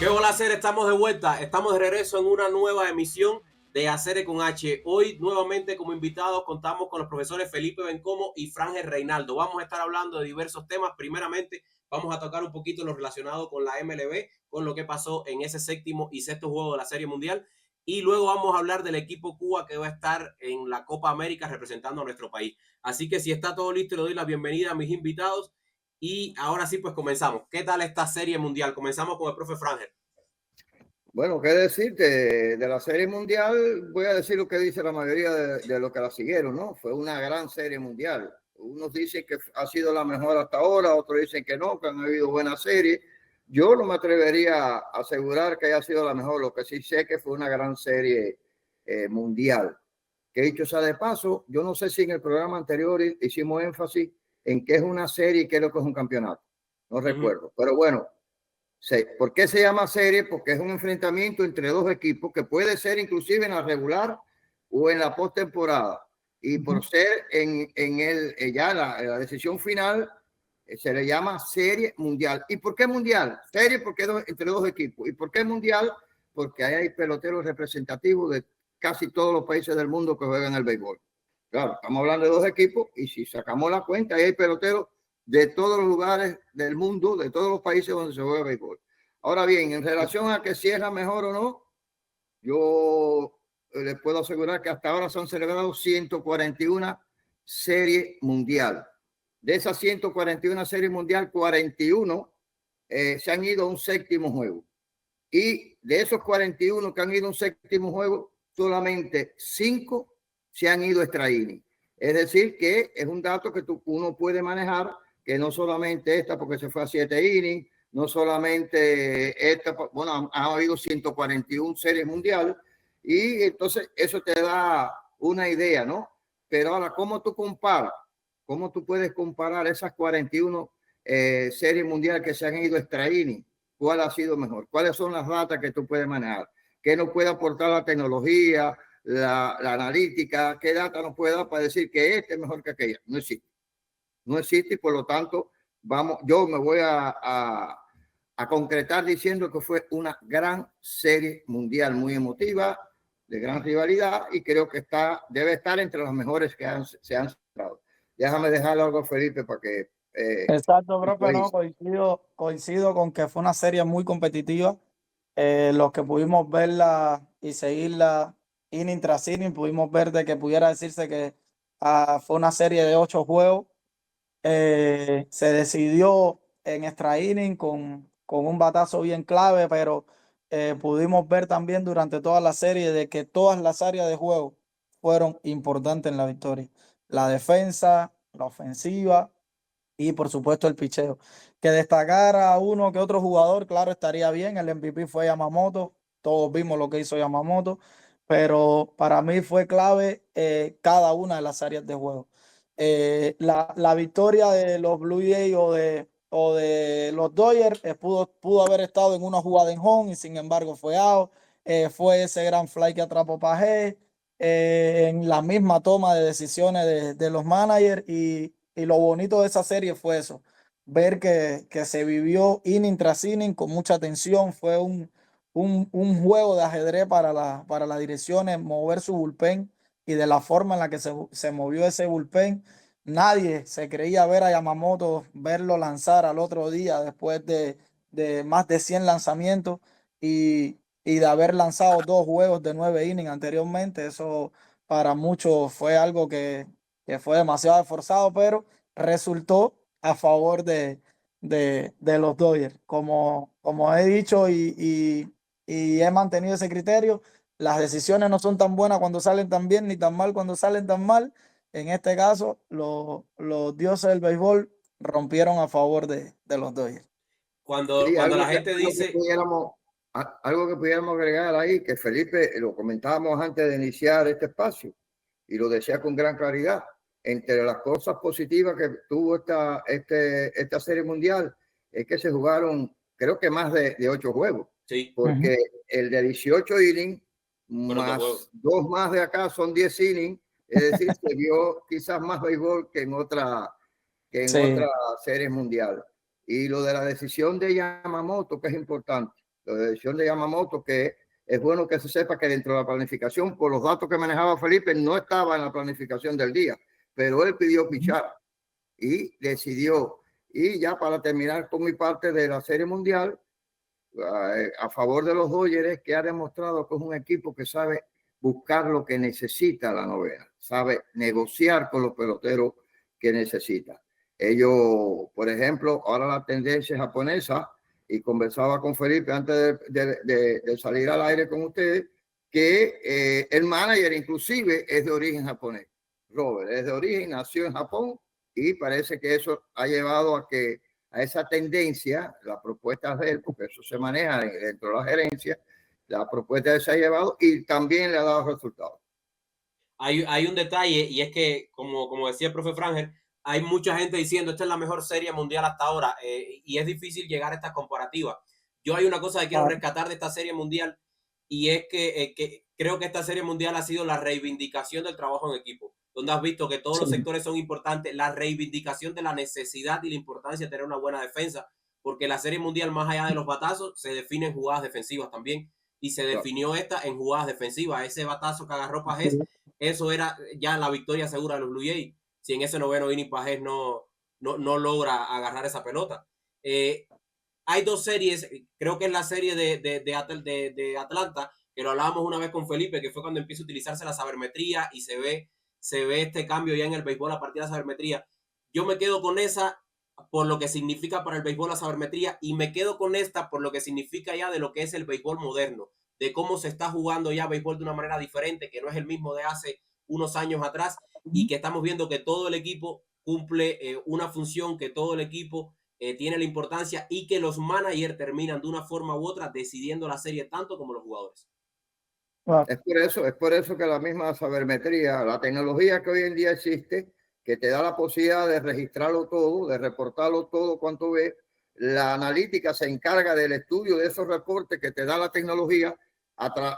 hola, Hacer, estamos de vuelta, estamos de regreso en una nueva emisión de Hacer con H. Hoy nuevamente como invitados contamos con los profesores Felipe Bencomo y Frangel Reinaldo. Vamos a estar hablando de diversos temas. Primeramente vamos a tocar un poquito lo relacionado con la MLB, con lo que pasó en ese séptimo y sexto juego de la Serie Mundial. Y luego vamos a hablar del equipo Cuba que va a estar en la Copa América representando a nuestro país. Así que si está todo listo, le doy la bienvenida a mis invitados. Y ahora sí, pues comenzamos. ¿Qué tal esta Serie Mundial? Comenzamos con el profe Frangel. Bueno, qué decirte de la Serie Mundial. Voy a decir lo que dice la mayoría de los que la siguieron, ¿no? Fue una gran Serie Mundial. Unos dicen que ha sido la mejor hasta ahora, otros dicen que no, que han habido buenas series. Yo no me atrevería a asegurar que haya sido la mejor, lo que sí sé que fue una gran serie mundial. Que dicho sea de paso, yo no sé si en el programa anterior hicimos énfasis en qué es una serie y qué es lo que es un campeonato. No recuerdo, pero bueno. ¿Por qué se llama serie? Porque es un enfrentamiento entre dos equipos que puede ser inclusive en la regular o en la postemporada. Y por ser ya la decisión final, se le llama serie mundial. ¿Y por qué mundial? Serie porque es entre dos equipos. ¿Y por qué mundial? Porque ahí hay peloteros representativos de casi todos los países del mundo que juegan el béisbol. Claro, estamos hablando de dos equipos y si sacamos la cuenta, ahí hay peloteros de todos los lugares del mundo, de todos los países donde se juega béisbol. Ahora bien, en relación a que si es la mejor o no, yo les puedo asegurar que hasta ahora se han celebrado 141 series mundial. De esas 141 series mundial, 41 se han ido a un séptimo juego. Y de esos 41 que han ido a un séptimo juego, solamente 5 se han ido extra inning. Es decir, que es un dato que uno puede manejar, que no solamente esta porque se fue a 7 innings, no solamente esta, bueno, ha habido 141 series mundiales y entonces eso te da una idea, ¿no? Pero ahora, ¿cómo tú comparas? ¿Cómo tú puedes comparar esas 41 series mundiales que se han ido extra inning? ¿Cuál ha sido mejor? ¿Cuáles son las datas que tú puedes manejar? ¿Qué nos puede aportar la tecnología, la analítica? ¿Qué data nos puede dar para decir que este es mejor que aquella? No existe. No existe y por lo tanto yo me voy a concretar diciendo que fue una gran serie mundial, muy emotiva, de gran rivalidad y creo que debe estar entre las mejores que se han celebrado. Déjame dejarlo algo, Felipe, para que... Exacto, profe, no, coincido con que fue una serie muy competitiva. Los que pudimos verla y seguirla inning tras inning, pudimos ver de que pudiera decirse que fue una serie de 8 juegos. Se decidió en extra inning con un batazo bien clave, pero pudimos ver también durante toda la serie de que todas las áreas de juego fueron importantes en la victoria. La defensa, la ofensiva y por supuesto el picheo. Que destacara a uno que otro jugador, claro, estaría bien. El MVP fue Yamamoto. Todos vimos lo que hizo Yamamoto, pero para mí fue clave cada una de las áreas de juego. La victoria de los Blue Jays o de los Dodgers pudo haber estado en una jugada en home y sin embargo fue out. Fue ese gran fly que atrapó Pagé, en la misma toma de decisiones de los managers y lo bonito de esa serie fue eso, ver que se vivió inning tras inning con mucha tensión. Fue un juego de ajedrez para las direcciones, mover su bullpen y de la forma en la que se movió ese bullpen. Nadie se creía ver a Yamamoto, verlo lanzar al otro día después de más de 100 lanzamientos y de haber lanzado 2 juegos de 9 innings anteriormente. Eso para muchos fue algo que fue demasiado esforzado, pero resultó a favor de los Dodgers. Como he dicho y he mantenido ese criterio, las decisiones no son tan buenas cuando salen tan bien, ni tan mal cuando salen tan mal. En este caso, los dioses del béisbol rompieron a favor de los Dodgers. Cuando Sí, la gente dice... algo que pudiéramos agregar ahí, que Felipe lo comentábamos antes de iniciar este espacio y lo decía con gran claridad, entre las cosas positivas que tuvo esta serie mundial es que se jugaron creo que más de 8 juegos, sí, porque el de 18 innings más 2 más de acá son 10 innings, es decir, se vio quizás más béisbol que en otras series mundiales. Y lo de la decisión de Yamamoto, que es importante. la decisión de Yamamoto, que es bueno que se sepa que dentro de la planificación, por los datos que manejaba Felipe, no estaba en la planificación del día, pero él pidió pichar y decidió. Y ya para terminar con mi parte de la Serie Mundial, a favor de los Dodgers, que ha demostrado que es un equipo que sabe buscar lo que necesita la novena, sabe negociar con los peloteros que necesita. Ellos, por ejemplo, ahora la tendencia japonesa, y conversaba con Felipe antes de salir al aire con ustedes, que el manager inclusive es de origen japonés. Robert es de origen, nació en Japón, y parece que eso ha llevado a esa tendencia, las propuestas de él, porque eso se maneja dentro de la gerencia, la propuesta de él se ha llevado y también le ha dado resultados. Hay un detalle, y es que, como decía el profe Frangel, hay mucha gente diciendo esta es la mejor serie mundial hasta ahora, y es difícil llegar a esta comparativa. Yo hay una cosa que quiero rescatar de esta serie mundial, y es que creo que esta serie mundial ha sido la reivindicación del trabajo en equipo, donde has visto que todos los sectores son importantes, la reivindicación de la necesidad y la importancia de tener una buena defensa, porque la serie mundial, más allá de los batazos, se define en jugadas defensivas también, y se definió esta en jugadas defensivas. Ese batazo que agarró Pajés, eso era ya la victoria segura de los Blue Jays. Si en ese noveno inning Pajés no logra agarrar esa pelota. Hay dos series, creo que es la serie de Atlanta, que lo hablábamos una vez con Felipe, que fue cuando empieza a utilizarse la sabermetría y se ve este cambio ya en el béisbol a partir de la sabermetría. Yo me quedo con esa por lo que significa para el béisbol la sabermetría, y me quedo con esta por lo que significa ya de lo que es el béisbol moderno, de cómo se está jugando ya béisbol de una manera diferente, que no es el mismo de hace unos años atrás, y que estamos viendo que todo el equipo cumple una función, que todo el equipo tiene la importancia, y que los managers terminan de una forma u otra decidiendo la serie tanto como los jugadores. Es por eso que la misma sabermetría, la tecnología que hoy en día existe, que te da la posibilidad de registrarlo todo, de reportarlo todo cuanto ves, la analítica se encarga del estudio de esos reportes que te da la tecnología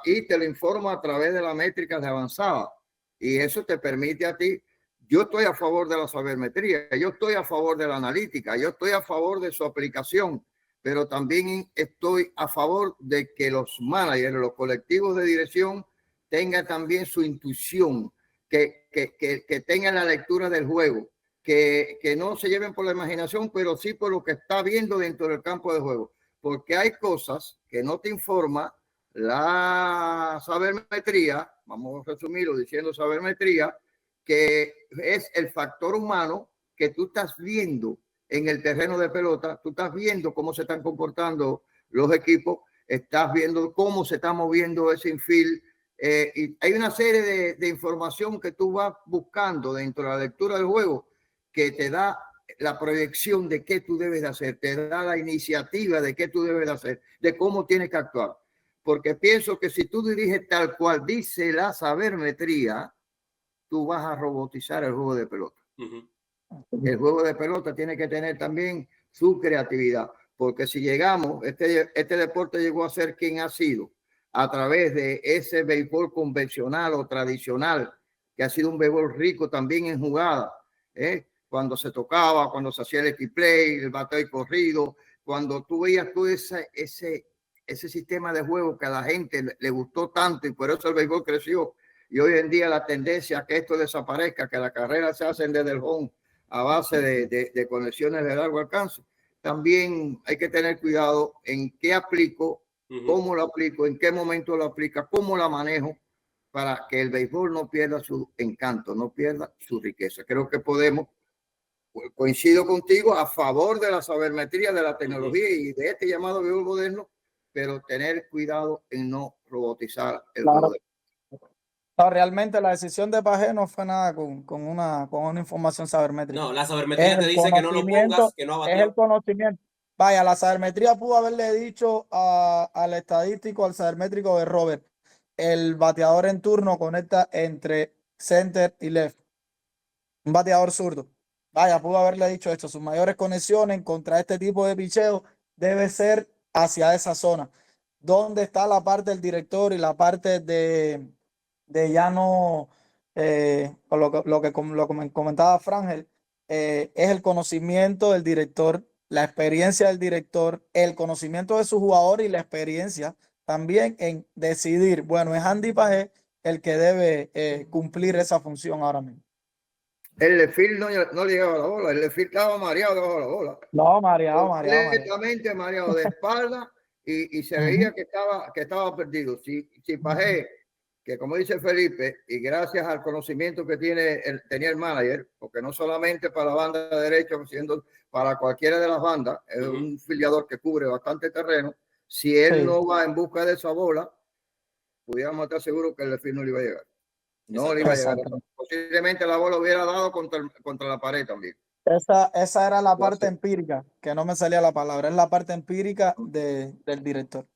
y te lo informa a través de las métricas de avanzada. Y eso te permite a ti. Yo estoy a favor de la sabermetría, yo estoy a favor de la analítica, yo estoy a favor de su aplicación, pero también estoy a favor de que los managers, los colectivos de dirección, tengan también su intuición, que tengan la lectura del juego, que no se lleven por la imaginación, pero sí por lo que está viendo dentro del campo de juego, porque hay cosas que no te informa la sabermetría, vamos a resumirlo diciendo sabermetría, que es el factor humano que tú estás viendo en el terreno de pelota, tú estás viendo cómo se están comportando los equipos, estás viendo cómo se está moviendo ese infield, y hay una serie de información que tú vas buscando dentro de la lectura del juego que te da la proyección de qué tú debes de hacer, te da la iniciativa de qué tú debes de hacer, de cómo tienes que actuar. Porque pienso que si tú diriges tal cual dice la sabermetría, tú vas a robotizar el juego de pelota. El juego de pelota tiene que tener también su creatividad, porque si llegamos, este deporte llegó a ser quien ha sido a través de ese béisbol convencional o tradicional, que ha sido un béisbol rico también en jugada, cuando se tocaba, cuando se hacía el equiplay, el bateo y corrido, cuando tú veías todo ese sistema de juego que a la gente le gustó tanto, y por eso el béisbol creció. Y hoy en día la tendencia a que esto desaparezca, que las carreras se hacen desde el home a base de conexiones de largo alcance. También hay que tener cuidado en qué aplico, cómo lo aplico, en qué momento lo aplica, cómo la manejo, para que el béisbol no pierda su encanto, no pierda su riqueza. Creo que podemos, coincido contigo, a favor de la sabermetría, de la tecnología y de este llamado béisbol moderno, pero tener cuidado en no robotizar el juego de... No, realmente la decisión de Pajés no fue nada con una información sabermétrica. No, la sabermetría te dice que no lo pongas, que no abatió. Es el conocimiento. Vaya, la sabermetría pudo haberle dicho al estadístico, al sabermétrico de Robert, el bateador en turno conecta entre center y left. Un bateador zurdo. Vaya, pudo haberle dicho esto. Sus mayores conexiones contra este tipo de picheo debe ser hacia esa zona. ¿Dónde está la parte del director y la parte de ya no, lo que comentaba Frangel, es el conocimiento del director la experiencia del director, el conocimiento de su jugador y la experiencia también en decidir, bueno, es Andy Pagé el que debe cumplir esa función ahora mismo. El Lefil no le llegaba la bola, el Lefil estaba mareado debajo de la bola. No, mareado. Completamente mareado de espalda y se veía que estaba perdido. Si Pagé, que como dice Felipe, y gracias al conocimiento que tenía el manager, porque no solamente para la banda de derecha, sino para cualquiera de las bandas, es un filiador que cubre bastante terreno. Si él no va en busca de esa bola, pudiéramos estar seguros que el Lefil no le iba a llegar. No le iba a llegar. Posiblemente la bola hubiera dado contra la pared también. Esa era la parte empírica, que no me salía la palabra, es la parte empírica del director.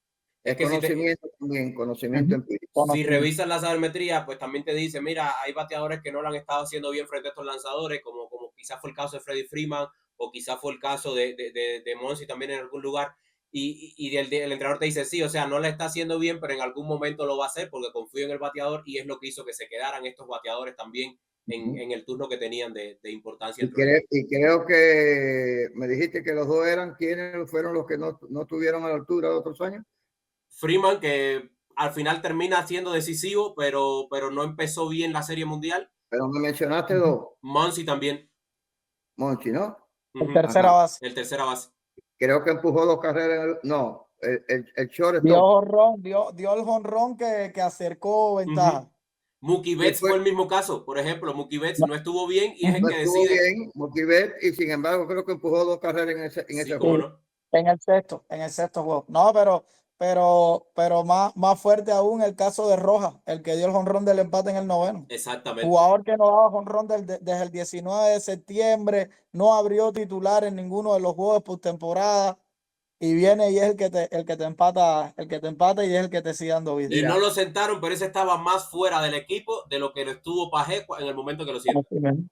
Es que conocimiento también, conocimiento empírico. Si revisas la sabermetría, pues también te dice, mira, hay bateadores que no lo han estado haciendo bien frente a estos lanzadores, como quizás fue el caso de Freddie Freeman, o quizás fue el caso de Monsi también en algún lugar, y el entrenador te dice, sí, o sea, no le está haciendo bien, pero en algún momento lo va a hacer porque confío en el bateador, y es lo que hizo que se quedaran estos bateadores también en el turno que tenían de importancia. Y creo que me dijiste que los dos ¿quiénes fueron los que no estuvieron a la altura de otros años? Freeman, que al final termina siendo decisivo, pero no empezó bien la Serie Mundial. Pero me mencionaste dos. Monsi también. Monchi, ¿no? El tercera base. El tercera base. Creo que empujó 2 carreras. No, el short dio el jonrón que acercó ventaja. Mookie Betts fue el mismo caso, por ejemplo. Mookie Betts no estuvo bien y es el que decide. Bien, Mookie Betts, y sin embargo creo que empujó 2 carreras en ese juego. ¿No? En el sexto juego. No, pero más fuerte aún el caso de Rojas, el que dio el jonrón del empate en el 9º. Exactamente. Jugador que no daba jonrón desde el 19 de septiembre, no abrió titular en ninguno de los juegos de postemporada. Y viene y es el que te empata y es el que te sigue dando vida. Y no lo sentaron, pero ese estaba más fuera del equipo de lo que lo estuvo Pagé en el momento que lo siento.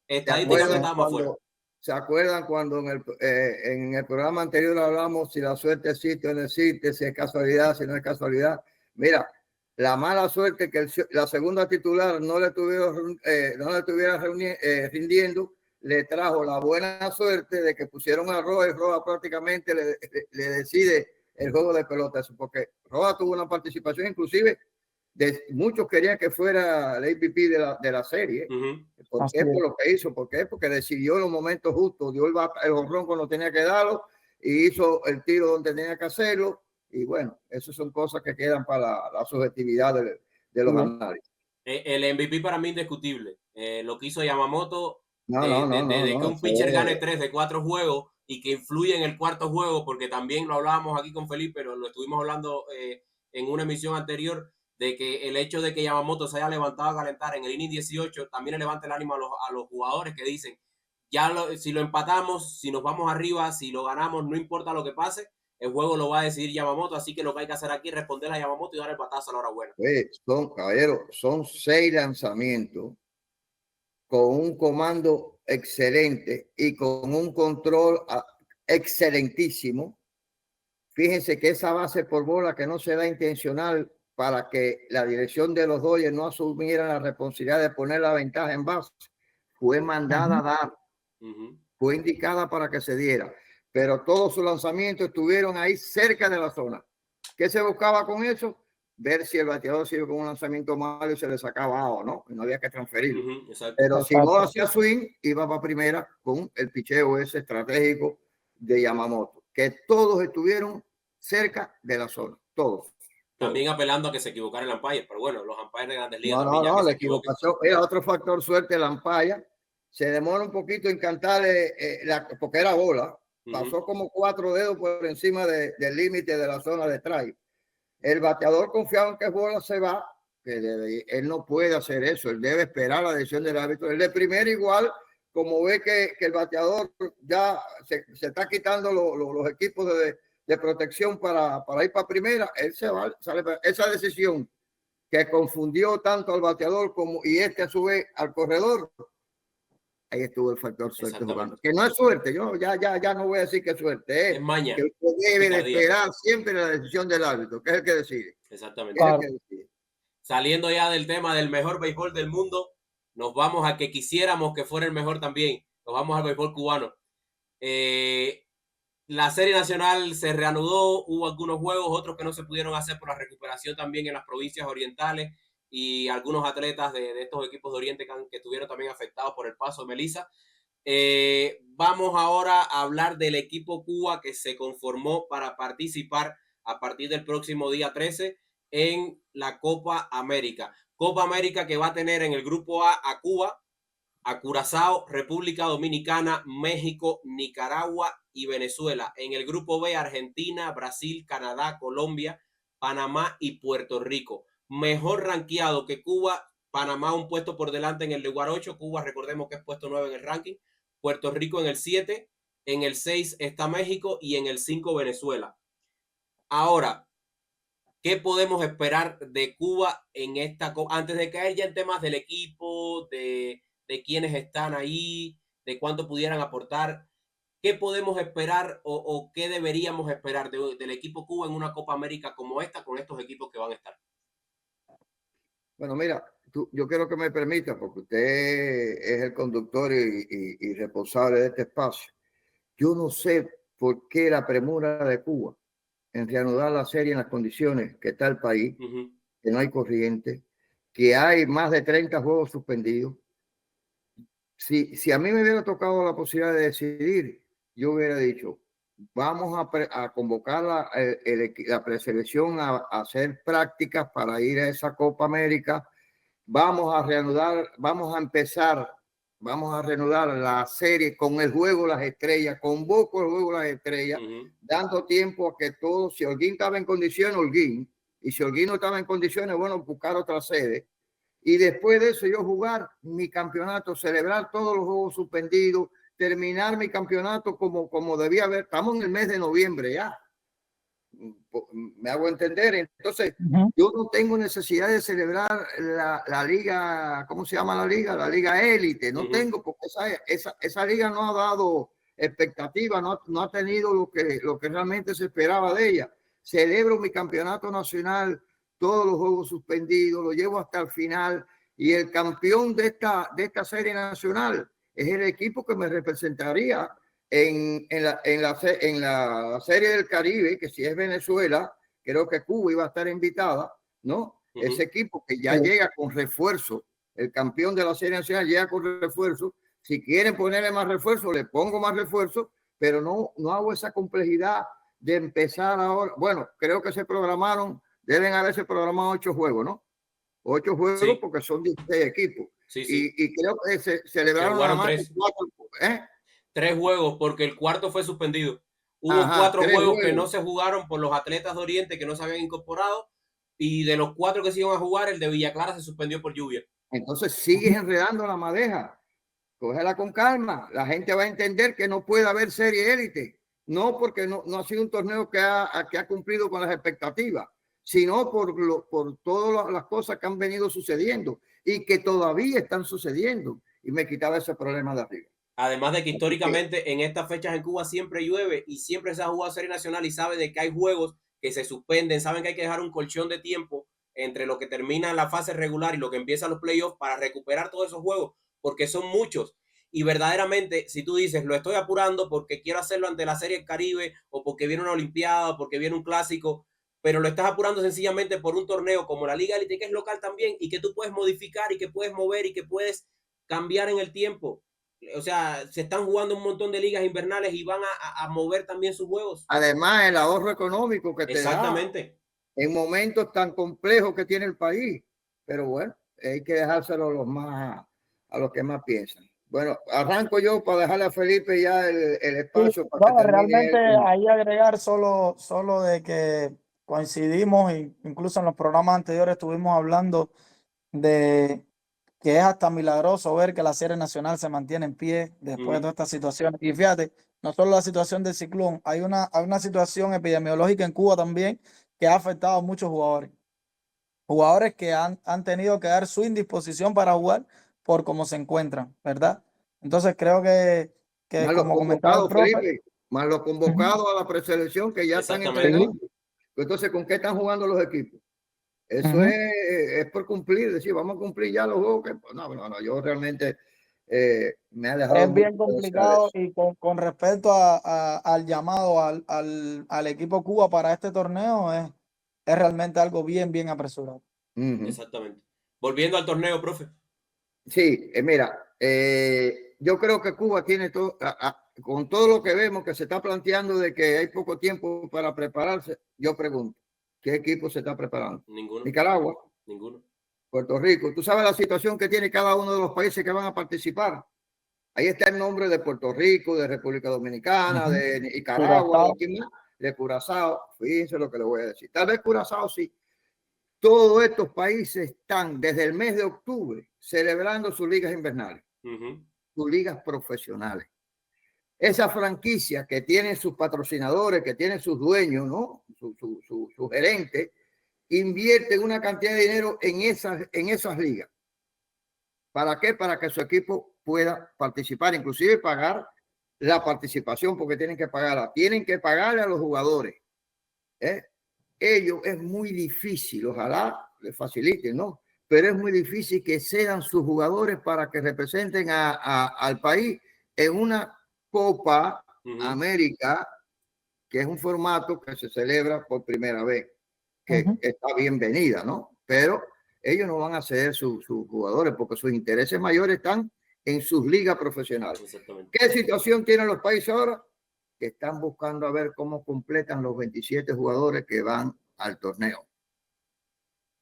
Estadísticamente estaba más fuera. ¿Se acuerdan cuando en el programa anterior hablamos si la suerte existe o no existe, si es casualidad, si no es casualidad? Mira, la mala suerte que la segunda titular no le estuviera rindiendo, le trajo la buena suerte de que pusieron a Roa, y Roa prácticamente le decide el juego de pelota, porque Roa tuvo una participación inclusive muchos querían que fuera el MVP de la serie. ¿Por qué? Por lo que hizo. ¿Por qué? Porque decidió en los momentos justos, dio el jonrón cuando tenía que darlo y hizo el tiro donde tenía que hacerlo. Y bueno, esas son cosas que quedan para la subjetividad de los análisis. El MVP para mí indiscutible. Lo que hizo Yamamoto, que un pitcher gane 3 de 4 juegos y que influye en el cuarto juego, porque también lo hablábamos aquí con Felipe, pero lo estuvimos hablando en una emisión anterior, de que el hecho de que Yamamoto se haya levantado a calentar en el inning 18 también le levanta el ánimo a los jugadores que dicen, si lo empatamos, si nos vamos arriba, si lo ganamos, no importa lo que pase, el juego lo va a decidir Yamamoto, así que lo que hay que hacer aquí es responder a Yamamoto y dar el batazo a la hora buena. Son 6 lanzamientos con un comando excelente y con un control excelentísimo. Fíjense que esa base por bola que no se da intencional para que la dirección de los Dodgers no asumiera la responsabilidad de poner la ventaja en base, fue mandada a dar, fue indicada para que se diera, pero todos sus lanzamientos estuvieron ahí cerca de la zona. ¿Qué se buscaba con eso? Ver si el bateador siguió con un lanzamiento malo y se le sacaba o no, no había que transferirlo. Pero si no hacía swing, iba para primera con el picheo ese estratégico de Yamamoto, que todos estuvieron cerca de la zona, todos. También apelando a que se equivocara el umpire, pero bueno, los umpires de Grandes Ligas. No, la equivocación era otro factor suerte. El umpire se demora un poquito en cantarle, porque era bola, pasó como 4 dedos por encima del límite de la zona de strike. El bateador confiado en que bola se va, él no puede hacer eso, él debe esperar la decisión del árbitro. El de primera igual, como ve que el bateador ya se está quitando los equipos de protección para ir para primera, él sale esa decisión que confundió tanto al bateador y a su vez al corredor. Ahí estuvo el factor suerte jugando. Que no es suerte, yo ya no voy a decir que es suerte, es maña. Que usted debe de esperar siempre la decisión del árbitro, que es el que decide. Exactamente. Claro. Es el que decide. Saliendo ya del tema del mejor béisbol del mundo, nos vamos a que quisiéramos que fuera el mejor también. Nos vamos al béisbol cubano. La serie nacional se reanudó, hubo algunos juegos, otros que no se pudieron hacer por la recuperación también en las provincias orientales y algunos atletas de estos equipos de Oriente que estuvieron también afectados por el paso de Melissa. Vamos ahora a hablar del equipo Cuba que se conformó para participar a partir del próximo día 13 en la Copa América. Copa América que va a tener en el grupo A Cuba, a Curazao, República Dominicana, México, Nicaragua y Venezuela. En el grupo B, Argentina, Brasil, Canadá, Colombia, Panamá y Puerto Rico. Mejor rankeado que Cuba, Panamá un puesto por delante en el lugar 8, Cuba recordemos que es puesto 9 en el ranking, Puerto Rico en el 7, en el 6 está México y en el 5 Venezuela. Ahora, ¿qué podemos esperar de Cuba en esta? Antes de caer ya en temas del equipo, de quiénes están ahí, de cuánto pudieran aportar, ¿qué podemos esperar o qué deberíamos esperar del equipo Cuba en una Copa América como esta, con estos equipos que van a estar? Bueno, mira, yo quiero que me permita, porque usted es el conductor y responsable de este espacio. Yo no sé por qué la premura de Cuba en reanudar la serie en las condiciones que está el país, que no hay corriente, que hay más de 30 juegos suspendidos. Si a mí me hubiera tocado la posibilidad de decidir, yo hubiera dicho, vamos a convocar la preselección a hacer prácticas para ir a esa Copa América. Vamos a reanudar, vamos a reanudar la serie con el juego de las estrellas, convoco el juego de las estrellas, dando tiempo a que todos, si Holguín estaba en condiciones, Holguín, y si Holguín no estaba en condiciones, bueno, buscar otra sede. Y después de eso yo jugar mi campeonato, celebrar todos los juegos suspendidos, terminar mi campeonato como debía haber. Estamos en el mes de noviembre ya. Me hago entender. Entonces, yo no tengo necesidad de celebrar la liga, ¿cómo se llama la liga? La liga élite. No tengo, porque esa liga no ha dado expectativa, no ha tenido lo que realmente se esperaba de ella. Celebro mi campeonato nacional, todos los juegos suspendidos, lo llevo hasta el final, y el campeón de esta serie nacional es el equipo que me representaría en la serie del Caribe, que si es Venezuela, creo que Cuba iba a estar invitada, ¿no? Ese equipo que ya llega con refuerzo, el campeón de la serie nacional llega con refuerzo. Si quieren ponerle más refuerzo, le pongo más refuerzo, pero no hago esa complejidad de empezar ahora. Bueno, creo que se programaron, deben haberse programado 8 juegos, ¿no? 8 juegos, sí, porque son 16 equipos. Sí, sí. Y creo que se celebraron nada más 4, 3 juegos, porque el cuarto fue suspendido. Hubo 4 juegos que no se jugaron por los atletas de Oriente que no se habían incorporado, y de los 4 que se iban a jugar, el de Villa Clara se suspendió por lluvia. Entonces sigues enredando la madeja. Cógela con calma. La gente va a entender que no puede haber serie élite. No porque no ha sido un torneo que ha cumplido con las expectativas, sino por todas las cosas que han venido sucediendo y que todavía están sucediendo. Y me quitaba ese problema de arriba. Además de que históricamente en estas fechas en Cuba siempre llueve y siempre se ha jugado serie nacional, y sabe de que hay juegos que se suspenden, saben que hay que dejar un colchón de tiempo entre lo que termina la fase regular y lo que empiezan los playoffs para recuperar todos esos juegos, porque son muchos. Y verdaderamente, si tú dices, lo estoy apurando porque quiero hacerlo ante la Serie del Caribe, o porque viene una Olimpiada, o porque viene un clásico, pero lo estás apurando sencillamente por un torneo como la Liga Elite, que es local también, y que tú puedes modificar y que puedes mover y que puedes cambiar en el tiempo. O sea, se están jugando un montón de ligas invernales y van a mover también sus juegos. Además, el ahorro económico que te Exactamente da en momentos tan complejos que tiene el país. Pero bueno, hay que dejárselo a los que más piensan. Bueno, arranco yo para dejarle a Felipe ya el espacio. Sí, para que realmente ahí agregar solo de que coincidimos, e incluso en los programas anteriores estuvimos hablando de que es hasta milagroso ver que la serie nacional se mantiene en pie después de toda esta situación. Y fíjate, no solo la situación del ciclón, hay una situación epidemiológica en Cuba también que ha afectado a muchos jugadores que han tenido que dar su indisposición para jugar por cómo se encuentran, ¿verdad? Entonces creo que más como comentaba el profe, Felipe, más los convocados a la preselección que ya están entrenando. Entonces, ¿con qué están jugando los equipos? Eso es por cumplir, decir, vamos a cumplir ya los juegos. No, yo realmente me ha dejado Es bien mucho que desear complicado eso. y con respecto al llamado al equipo Cuba para este torneo, es realmente algo bien apresurado. Ujú. Exactamente. Volviendo al torneo, profe. Sí, mira, yo creo que Cuba tiene todo, con todo lo que vemos que se está planteando de que hay poco tiempo para prepararse, yo pregunto, ¿qué equipo se está preparando? Ninguno. Nicaragua, Ninguno. Puerto Rico. ¿Tú sabes la situación que tiene cada uno de los países que van a participar? Ahí está el nombre de Puerto Rico, de República Dominicana, de Nicaragua, de Curazao. Fíjense lo que le voy a decir. Tal vez Curazao sí. Todos estos países están desde el mes de octubre celebrando sus ligas invernales, sus ligas profesionales. Esa franquicia que tienen sus patrocinadores, que tienen sus dueños, ¿no? Su gerente, invierte una cantidad de dinero en esas ligas. ¿Para qué? Para que su equipo pueda participar, inclusive pagar la participación, porque tienen que pagarla. Tienen que pagarle a los jugadores. Ellos es muy difícil, ojalá les faciliten, ¿no? Pero es muy difícil que sean sus jugadores para que representen al país en una Copa América, que es un formato que se celebra por primera vez, que está bienvenida, ¿no? Pero ellos no van a ceder sus jugadores porque sus intereses mayores están en sus ligas profesionales. ¿Qué situación tienen los países ahora? Que están buscando a ver cómo completan los 27 jugadores que van al torneo.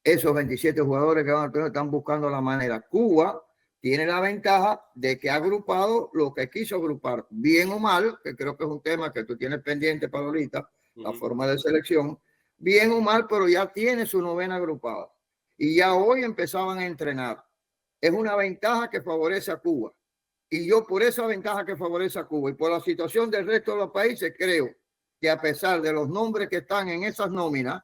Esos 27 jugadores que van al torneo están buscando la manera. Cuba tiene la ventaja de que ha agrupado lo que quiso agrupar, bien o mal, que creo que es un tema que tú tienes pendiente para ahorita, la forma de selección, bien o mal, pero ya tiene su novena agrupada. Y ya hoy empezaban a entrenar. Es una ventaja que favorece a Cuba. Y yo por esa ventaja que favorece a Cuba y por la situación del resto de los países, creo que a pesar de los nombres que están en esas nóminas,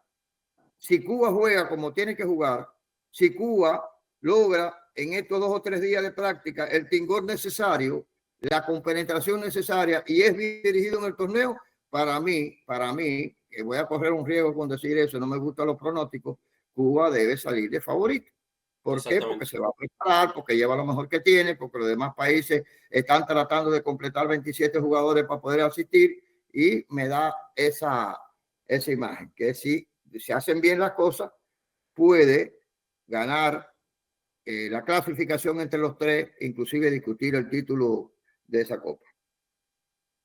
si Cuba juega como tiene que jugar, si Cuba logra en estos 2 o 3 días de práctica el tingor necesario, la compenetración necesaria y es bien dirigido en el torneo, para mí, que voy a correr un riesgo con decir eso, no me gustan los pronósticos, Cuba debe salir de favorito. ¿Por qué? Porque se va a preparar, porque lleva lo mejor que tiene, porque los demás países están tratando de completar 27 jugadores para poder asistir y me da esa imagen, que si se hacen bien las cosas, puede ganar la clasificación entre los tres, inclusive discutir el título de esa copa.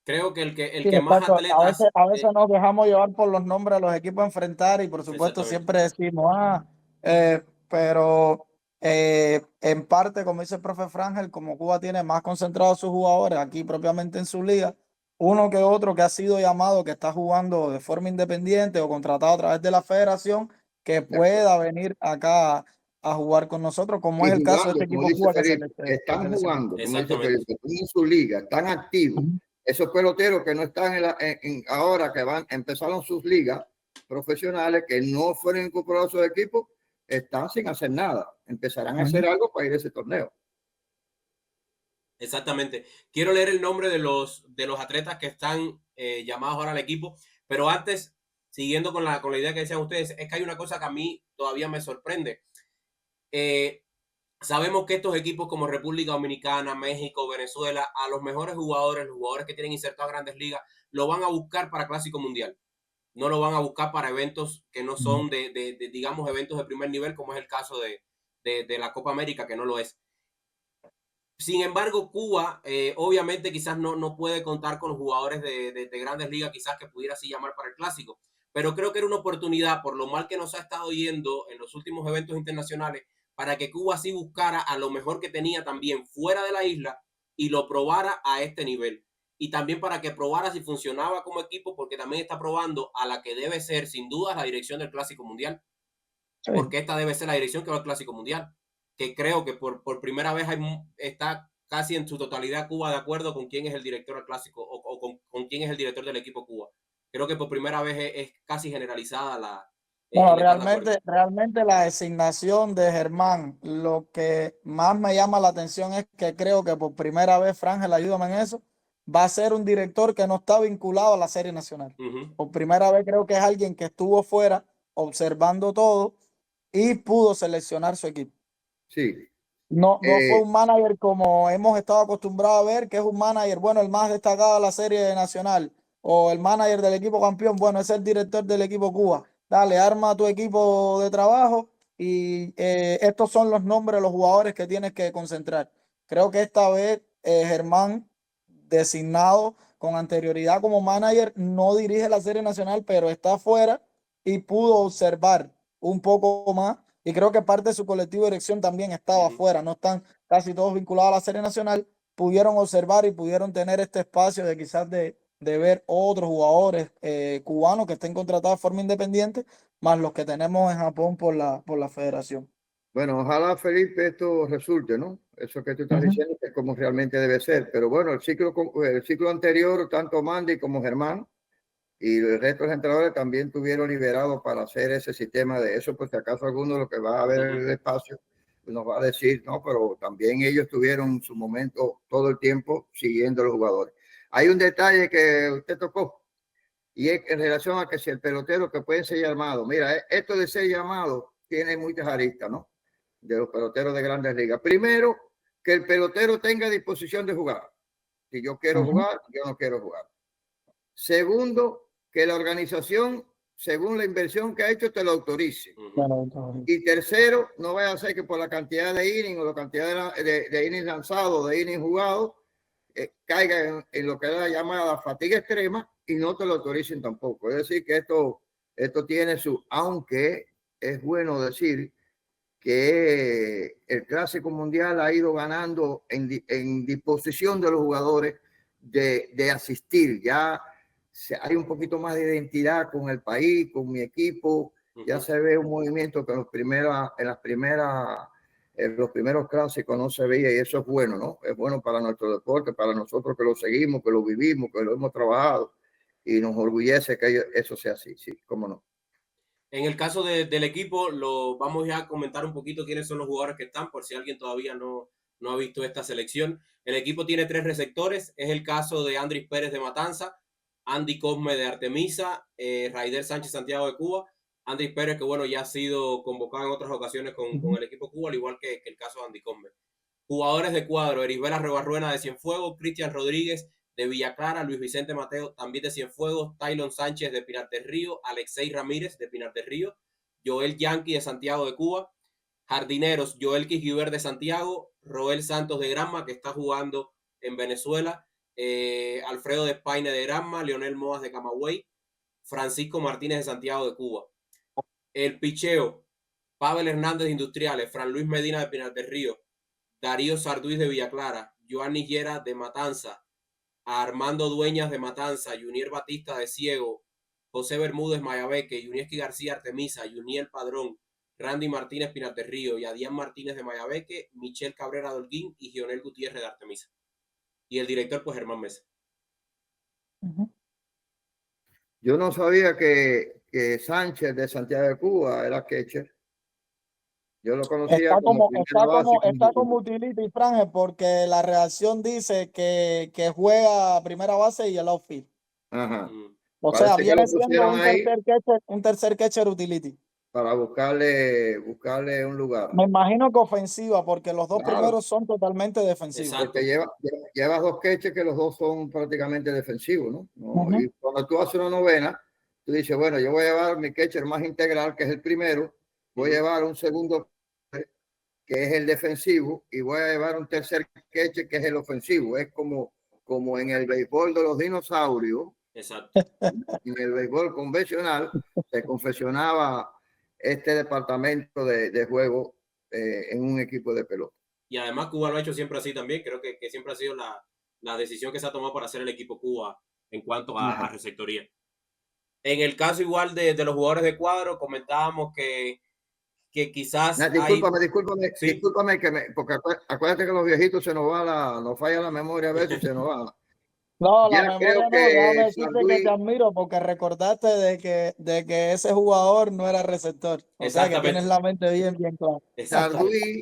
Creo que el que más atletas... A veces nos dejamos llevar por los nombres de los equipos a enfrentar y por supuesto siempre decimos, pero en parte, como dice el profe Frangel, como Cuba tiene más concentrados sus jugadores aquí propiamente en su liga, uno que otro que ha sido llamado, que está jugando de forma independiente o contratado a través de la federación, que pueda venir acá a jugar con nosotros, como es el caso de este equipo Cuba que están jugando, como dice Felipe, en su liga, están activos. Esos peloteros que no están ahora, que empezaron sus ligas profesionales, que no fueron incorporados a su equipo, están sin hacer nada. Empezarán a hacer algo para ir a ese torneo. Exactamente. Quiero leer el nombre de los atletas que están llamados ahora al equipo, pero antes, siguiendo con la idea que decían ustedes, es que hay una cosa que a mí todavía me sorprende. Sabemos que estos equipos como República Dominicana, México, Venezuela, a los mejores jugadores, los jugadores que tienen insertados a grandes ligas, lo van a buscar para Clásico Mundial. No lo van a buscar para eventos que no son digamos, eventos de primer nivel, como es el caso de la Copa América, que no lo es. Sin embargo, Cuba, obviamente, quizás no puede contar con jugadores de grandes ligas, quizás que pudiera así llamar para el Clásico. Pero creo que era una oportunidad, por lo mal que nos ha estado yendo en los últimos eventos internacionales, para que Cuba sí buscara a lo mejor que tenía también fuera de la isla y lo probara a este nivel. Y también para que probara si funcionaba como equipo, porque también está probando a la que debe ser, sin duda, la dirección del Clásico Mundial. Sí. Porque esta debe ser la dirección que va al Clásico Mundial. Que creo que por primera vez está casi en su totalidad Cuba de acuerdo con quién es el director del Clásico o con quién es el director del equipo Cuba. Creo que por primera vez es casi generalizada la... No, realmente la designación de Germán, lo que más me llama la atención es que creo que por primera vez, Frangel, ayúdame en eso, va a ser un director que no está vinculado a la Serie Nacional. Por primera vez creo que es alguien que estuvo fuera observando todo y pudo seleccionar su equipo. Sí, No fue Eh, un manager como hemos estado acostumbrados a ver, que es un manager, bueno, el más destacado de la serie nacional, o el manager del equipo campeón, bueno, es el director del equipo Cuba. Dale, arma tu equipo de trabajo y estos son los nombres de los jugadores que tienes que concentrar. Creo que esta vez Germán, designado con anterioridad como manager, no dirige la serie nacional, pero está afuera y pudo observar un poco más. Y creo que parte de su colectivo de dirección también estaba afuera, no están casi todos vinculados a la serie nacional, pudieron observar y pudieron tener este espacio de quizás de ver otros jugadores cubanos que estén contratados de forma independiente, más los que tenemos en Japón por la federación. bueno, ojalá, Felipe, esto resulte, ¿no? Eso que tú estás diciendo que es como realmente debe ser. Pero bueno, el ciclo anterior, tanto Mandy como Germán y el resto de los entrenadores también tuvieron liberados para hacer ese sistema de eso, pues si acaso alguno de los que va a ver el espacio nos va a decir, no, pero también ellos tuvieron su momento todo el tiempo siguiendo a los jugadores. Hay un detalle que usted tocó y es en relación a que si el pelotero que puede ser llamado, mira, esto de ser llamado tiene muchas aristas, ¿no? De los peloteros de grandes ligas. Primero, que el pelotero tenga disposición de jugar. Si yo quiero jugar, yo no quiero jugar. Segundo, que la organización, según la inversión que ha hecho, te lo autorice. Y tercero, no vaya a ser que por la cantidad de innings o la cantidad de innings lanzados, de innings jugados, caiga en lo que es la llamada fatiga extrema y no te lo autoricen tampoco. Es decir, que esto tiene su, aunque es bueno decir que el Clásico Mundial ha ido ganando en disposición de los jugadores de asistir. Ya hay un poquito más de identidad con el país, con mi equipo. Ya se ve un movimiento que en los primeros clásicos no se veía y eso es bueno, ¿no? Es bueno para nuestro deporte, para nosotros que lo seguimos, que lo vivimos, que lo hemos trabajado y nos orgullece que eso sea así, sí, cómo no. En el caso del equipo, vamos ya a comentar un poquito quiénes son los jugadores que están, por si alguien todavía no ha visto esta selección. El equipo tiene 3 receptores. Es el caso de Andrés Pérez de Matanza, Andy Cosme de Artemisa, Raider Sánchez Santiago de Cuba. Andrés Pérez, que bueno, ya ha sido convocado en otras ocasiones con el equipo Cuba, al igual que el caso de Andy Cosme. Jugadores de cuadro: Erisbela Rebarruena de Cienfuegos, Cristian Rodríguez de Villa Clara, Luis Vicente Mateo también de Cienfuegos, Taylon Sánchez de Pinar del Río, Alexei Ramírez de Pinar del Río, Joel Yankee de Santiago de Cuba, jardineros: Joel Quisguiber de Santiago, Roel Santos de Granma, que está jugando en Venezuela, Alfredo de Espaine de Granma, Leonel Moas de Camagüey, Francisco Martínez de Santiago de Cuba. El picheo: Pavel Hernández de Industriales, Fran Luis Medina de Pinar del Río, Darío Sarduiz de Villa Clara, Joan Higuera de Matanza, Armando Dueñas de Matanza, Junier Batista de Ciego, José Bermúdez Mayabeque, Yunieski García Artemisa, Juniel Padrón, Randy Martínez Pinar del Río, Yadian Martínez de Mayabeque, Michel Cabrera de Holguín y Gionel Gutiérrez de Artemisa. Y el director, pues, Germán Mesa. Yo no sabía que Sánchez de Santiago de Cuba era catcher. Yo lo conocía Está como utility, Franje, porque la reacción dice que juega a primera base y el outfield. Ajá. O Parece sea, que viene lo siendo pusieron ahí un tercer catcher utility. para buscarle un lugar. Me imagino que ofensiva, porque los dos Claro, primeros son totalmente defensivos. Exacto. porque lleva 2 catchers que los dos son prácticamente defensivos, ¿no? Y cuando tú haces una novena, tú dices, bueno, yo voy a llevar mi catcher más integral, que es el primero, voy a llevar un segundo que es el defensivo, y voy a llevar un tercer catcher que es el ofensivo. Es como en el béisbol de los dinosaurios. Exacto. En el béisbol convencional se confeccionaba este departamento de juego en un equipo de pelota. Y además Cuba lo ha hecho siempre así también. Creo que siempre ha sido la decisión que se ha tomado para hacer el equipo Cuba en cuanto a receptoría. En el caso igual de los jugadores de cuadro, comentábamos que quizás Discúlpame porque acuérdate que los viejitos se nos nos falla la memoria a veces, se nos va. No, la Ya creo memoria no, que déjame decirte Sarduí, que te admiro porque recordaste de que ese jugador no era receptor. O sea que tienes la mente bien clara. Sarduí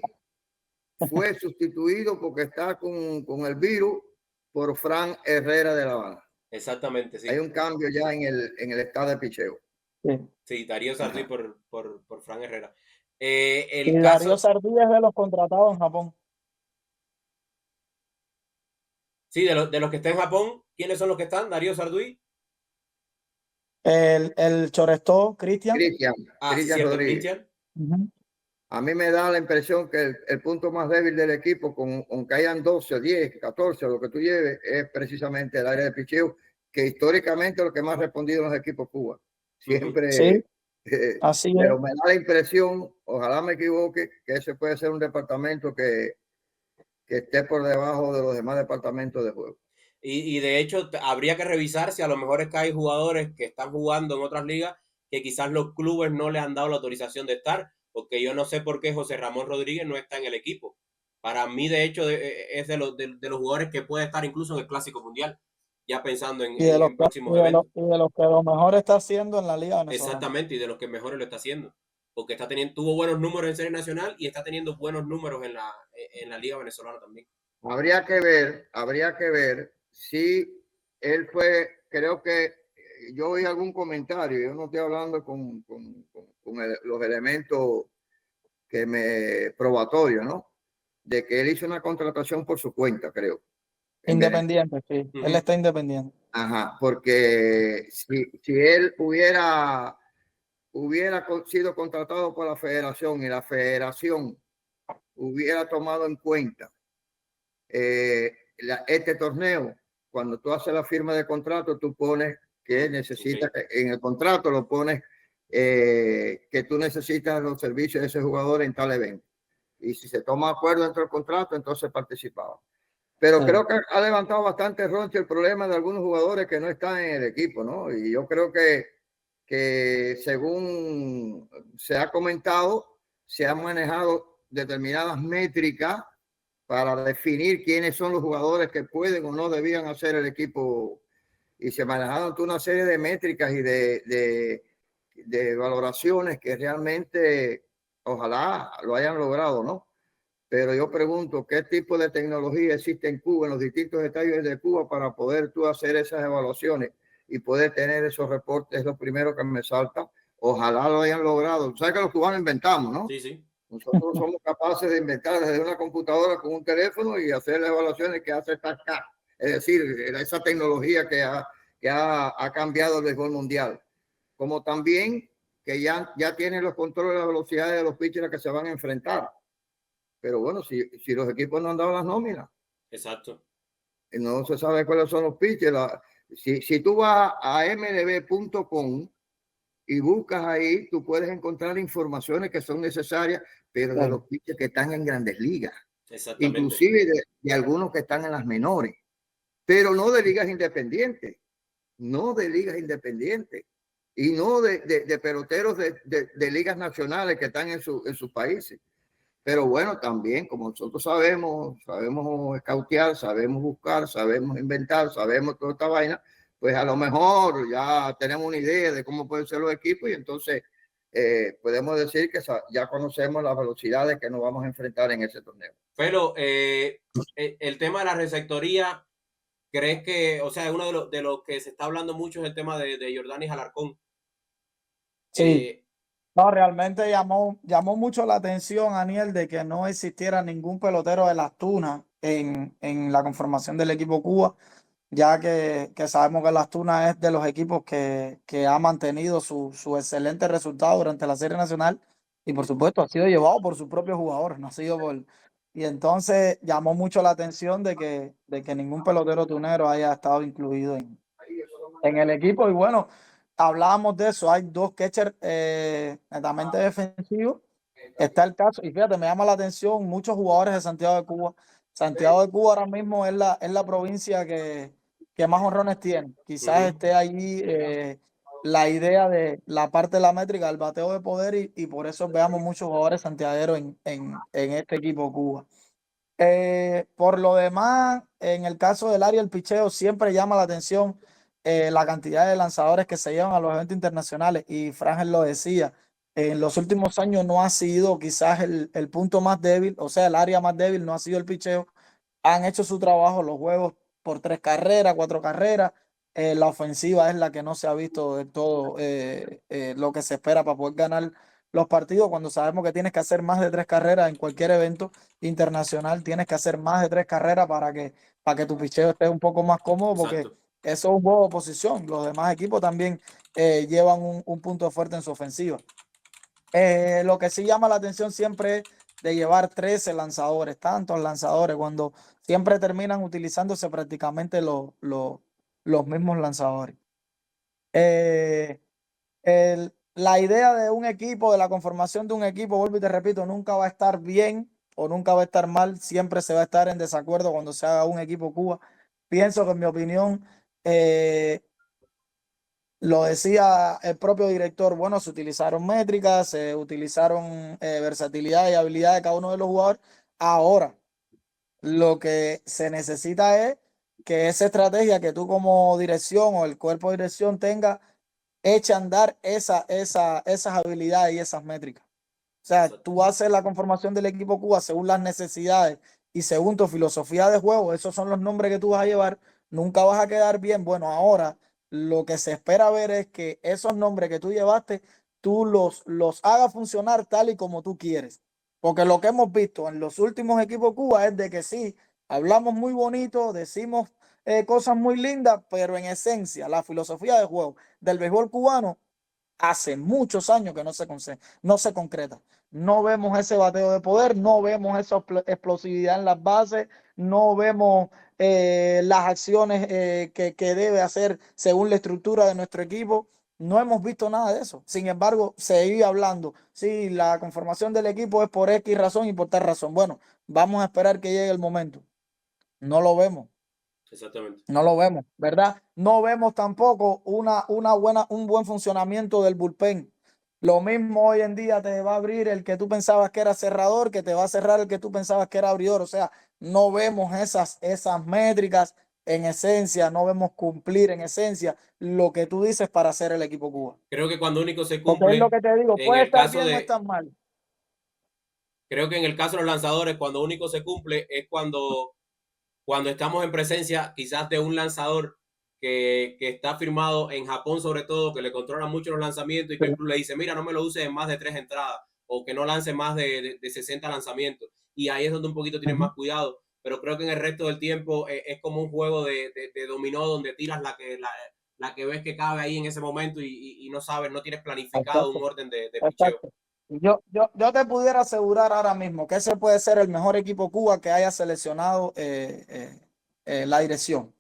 fue sustituido porque está con el virus por Fran Herrera de La Habana. Exactamente, sí. Hay un cambio ya en el estado de picheo. Sí, Darío Sarduí por Fran Herrera. Y El Darío caso, Sardí es de los contratados en Japón. sí, de los que están en Japón, ¿quiénes son los que están? Darío Sarduí. El Chorestó, Cristian. Cristian, Ah, sí, Cristian cierto, Rodríguez. Cristian. A mí me da la impresión que el punto más débil del equipo, aunque hayan 12, 10, 14, lo que tú lleves, es precisamente el área de picheo, que históricamente es lo que más ha respondido en los equipos Cuba. Siempre, Sí, así pero es. me da la impresión, ojalá me equivoque, que ese puede ser un departamento que esté por debajo de los demás departamentos de juego. Y de hecho, habría que revisar si a lo mejor es que hay jugadores que están jugando en otras ligas que quizás los clubes no les han dado la autorización de estar, porque yo no sé por qué José Ramón Rodríguez no está en el equipo. Para mí, de hecho, es de los jugadores que puede estar incluso en el Clásico Mundial, ya pensando Y de los en que, próximos eventos. y de los que lo mejor está haciendo en la Liga Venezolana. Exactamente, y de los que mejores lo está haciendo. Porque tuvo buenos números en Serie Nacional y está teniendo buenos números en la Liga Venezolana también. Habría que ver si él fue, creo que yo oí algún comentario, yo no estoy hablando con los elementos que me probatorio, ¿no? De que él hizo una contratación por su cuenta, creo. Independiente, sí. Él está independiente. Ajá, porque si él hubiera sido contratado por la federación y la federación hubiera tomado en cuenta este torneo, cuando tú haces la firma de contrato, tú pones que necesitas, en el contrato lo pones que tú necesitas los servicios de ese jugador en tal evento. Y si se toma acuerdo dentro del contrato, entonces participaba. Pero creo que ha levantado bastante roncha el problema de algunos jugadores que no están en el equipo, ¿no? Y yo creo que según se ha comentado, se han manejado determinadas métricas para definir quiénes son los jugadores que pueden o no debían hacer el equipo, y se manejaron una serie de métricas y de valoraciones que realmente ojalá lo hayan logrado, ¿no? Pero yo pregunto, ¿qué tipo de tecnología existe en Cuba, en los distintos estadios de Cuba, para poder tú hacer esas evaluaciones y poder tener esos reportes? Es lo primero que me salta. Ojalá lo hayan logrado. ¿Sabes que los cubanos inventamos, no? Sí, sí. Nosotros somos capaces de inventar desde una computadora con un teléfono y hacer las evaluaciones que hace esta acá. Es decir, esa tecnología que ha cambiado el béisbol mundial. Como también que ya tienen los controles de la velocidad de los pitchers que se van a enfrentar. Pero bueno, si los equipos no han dado las nóminas. Exacto. No se sabe cuáles son los pitchers. Si tú vas a mlb.com y buscas ahí, tú puedes encontrar informaciones que son necesarias, pero de los pitchers que están en grandes ligas. Inclusive de algunos que están en las menores, pero no de ligas independientes. No de ligas independientes. Y no de peloteros de ligas nacionales que están en sus países. Pero bueno, también como nosotros sabemos escautear, sabemos buscar, sabemos inventar, sabemos toda esta vaina, pues a lo mejor ya tenemos una idea de cómo pueden ser los equipos y entonces podemos decir que ya conocemos las velocidades que nos vamos a enfrentar en ese torneo. Pero el tema de la receptoría, ¿crees que, o sea, uno de los que se está hablando mucho es el tema de Jordanis Alarcón? Sí. No, realmente llamó mucho la atención, Aniel, de que no existiera ningún pelotero de las Tunas en la conformación del equipo Cuba, ya que sabemos que las Tunas es de los equipos que ha mantenido su excelente resultado durante la Serie Nacional y por supuesto ha sido llevado por sus propios jugadores, no ha sido por... Y entonces llamó mucho la atención de que ningún pelotero tunero haya estado incluido en el equipo y bueno, hablábamos de eso, hay dos catchers netamente defensivos. Está el caso, y fíjate, me llama la atención muchos jugadores de Santiago de Cuba. Santiago de Cuba ahora mismo es la provincia que más honrones tiene. Quizás esté allí la idea de la parte de la métrica del bateo de poder y por eso veamos muchos jugadores santiagueros en este equipo Cuba. Por lo demás, en el caso del área del picheo, siempre llama la atención la cantidad de lanzadores que se llevan a los eventos internacionales. Y Frangel lo decía, en los últimos años no ha sido quizás el punto más débil, o sea, el área más débil no ha sido el picheo. Han hecho su trabajo, los juegos por 3 carreras, 4 carreras. La ofensiva es la que no se ha visto de todo lo que se espera para poder ganar los partidos cuando sabemos que tienes que hacer más de 3 carreras en cualquier evento internacional, tienes que hacer más de 3 carreras para que tu picheo esté un poco más cómodo, porque Exacto. eso es un juego de posición. Los demás equipos también llevan un punto fuerte en su ofensiva. Lo que sí llama la atención siempre es de llevar 13 lanzadores, tantos lanzadores, cuando siempre terminan utilizándose prácticamente los mismos lanzadores. La idea de un equipo, de la conformación de un equipo, vuelvo y te repito, nunca va a estar bien o nunca va a estar mal, siempre se va a estar en desacuerdo cuando se haga un equipo Cuba. Pienso que en mi opinión, lo decía el propio director, bueno, se utilizaron métricas, se utilizaron versatilidad y habilidad de cada uno de los jugadores. Ahora, lo que se necesita es que esa estrategia que tú como dirección o el cuerpo de dirección tenga, eche a andar esas habilidades y esas métricas. O sea, tú haces la conformación del equipo Cuba según las necesidades y según tu filosofía de juego. Esos son los nombres que tú vas a llevar. Nunca vas a quedar bien. Bueno, ahora lo que se espera ver es que esos nombres que tú llevaste, tú los hagas funcionar tal y como tú quieres. Porque lo que hemos visto en los últimos equipos Cuba es de que sí, hablamos muy bonito, decimos cosas muy lindas, pero en esencia la filosofía de juego del béisbol cubano hace muchos años que no se concreta. No vemos ese bateo de poder, no vemos esa explosividad en las bases, no vemos las acciones que debe hacer según la estructura de nuestro equipo. No hemos visto nada de eso. Sin embargo, seguir hablando. Sí, la conformación del equipo es por X razón y por tal razón. Bueno, vamos a esperar que llegue el momento. No lo vemos. Exactamente. No lo vemos, ¿verdad? No vemos tampoco un buen funcionamiento del bullpen. Lo mismo hoy en día te va a abrir el que tú pensabas que era cerrador, que te va a cerrar el que tú pensabas que era abridor. O sea, no vemos esas métricas en esencia, no vemos cumplir en esencia lo que tú dices para hacer el equipo Cuba. Creo que cuando único se Porque es lo cumple, que te digo, en puede el estar caso bien o de, estar mal. creo que en el caso de los lanzadores, cuando único se cumple es cuando estamos en presencia quizás de un lanzador que está firmado en Japón, sobre todo, que le controla mucho los lanzamientos y que el club le dice, mira, no me lo uses en más de 3 entradas o que no lance más de 60 lanzamientos. Y ahí es donde un poquito tienes más cuidado. Pero creo que en el resto del tiempo es como un juego de dominó donde tiras la que ves que cabe ahí en ese momento y no sabes, no tienes planificado Exacto, un orden de picheo. exacto. Yo te pudiera asegurar ahora mismo que ese puede ser el mejor equipo Cuba que haya seleccionado la dirección.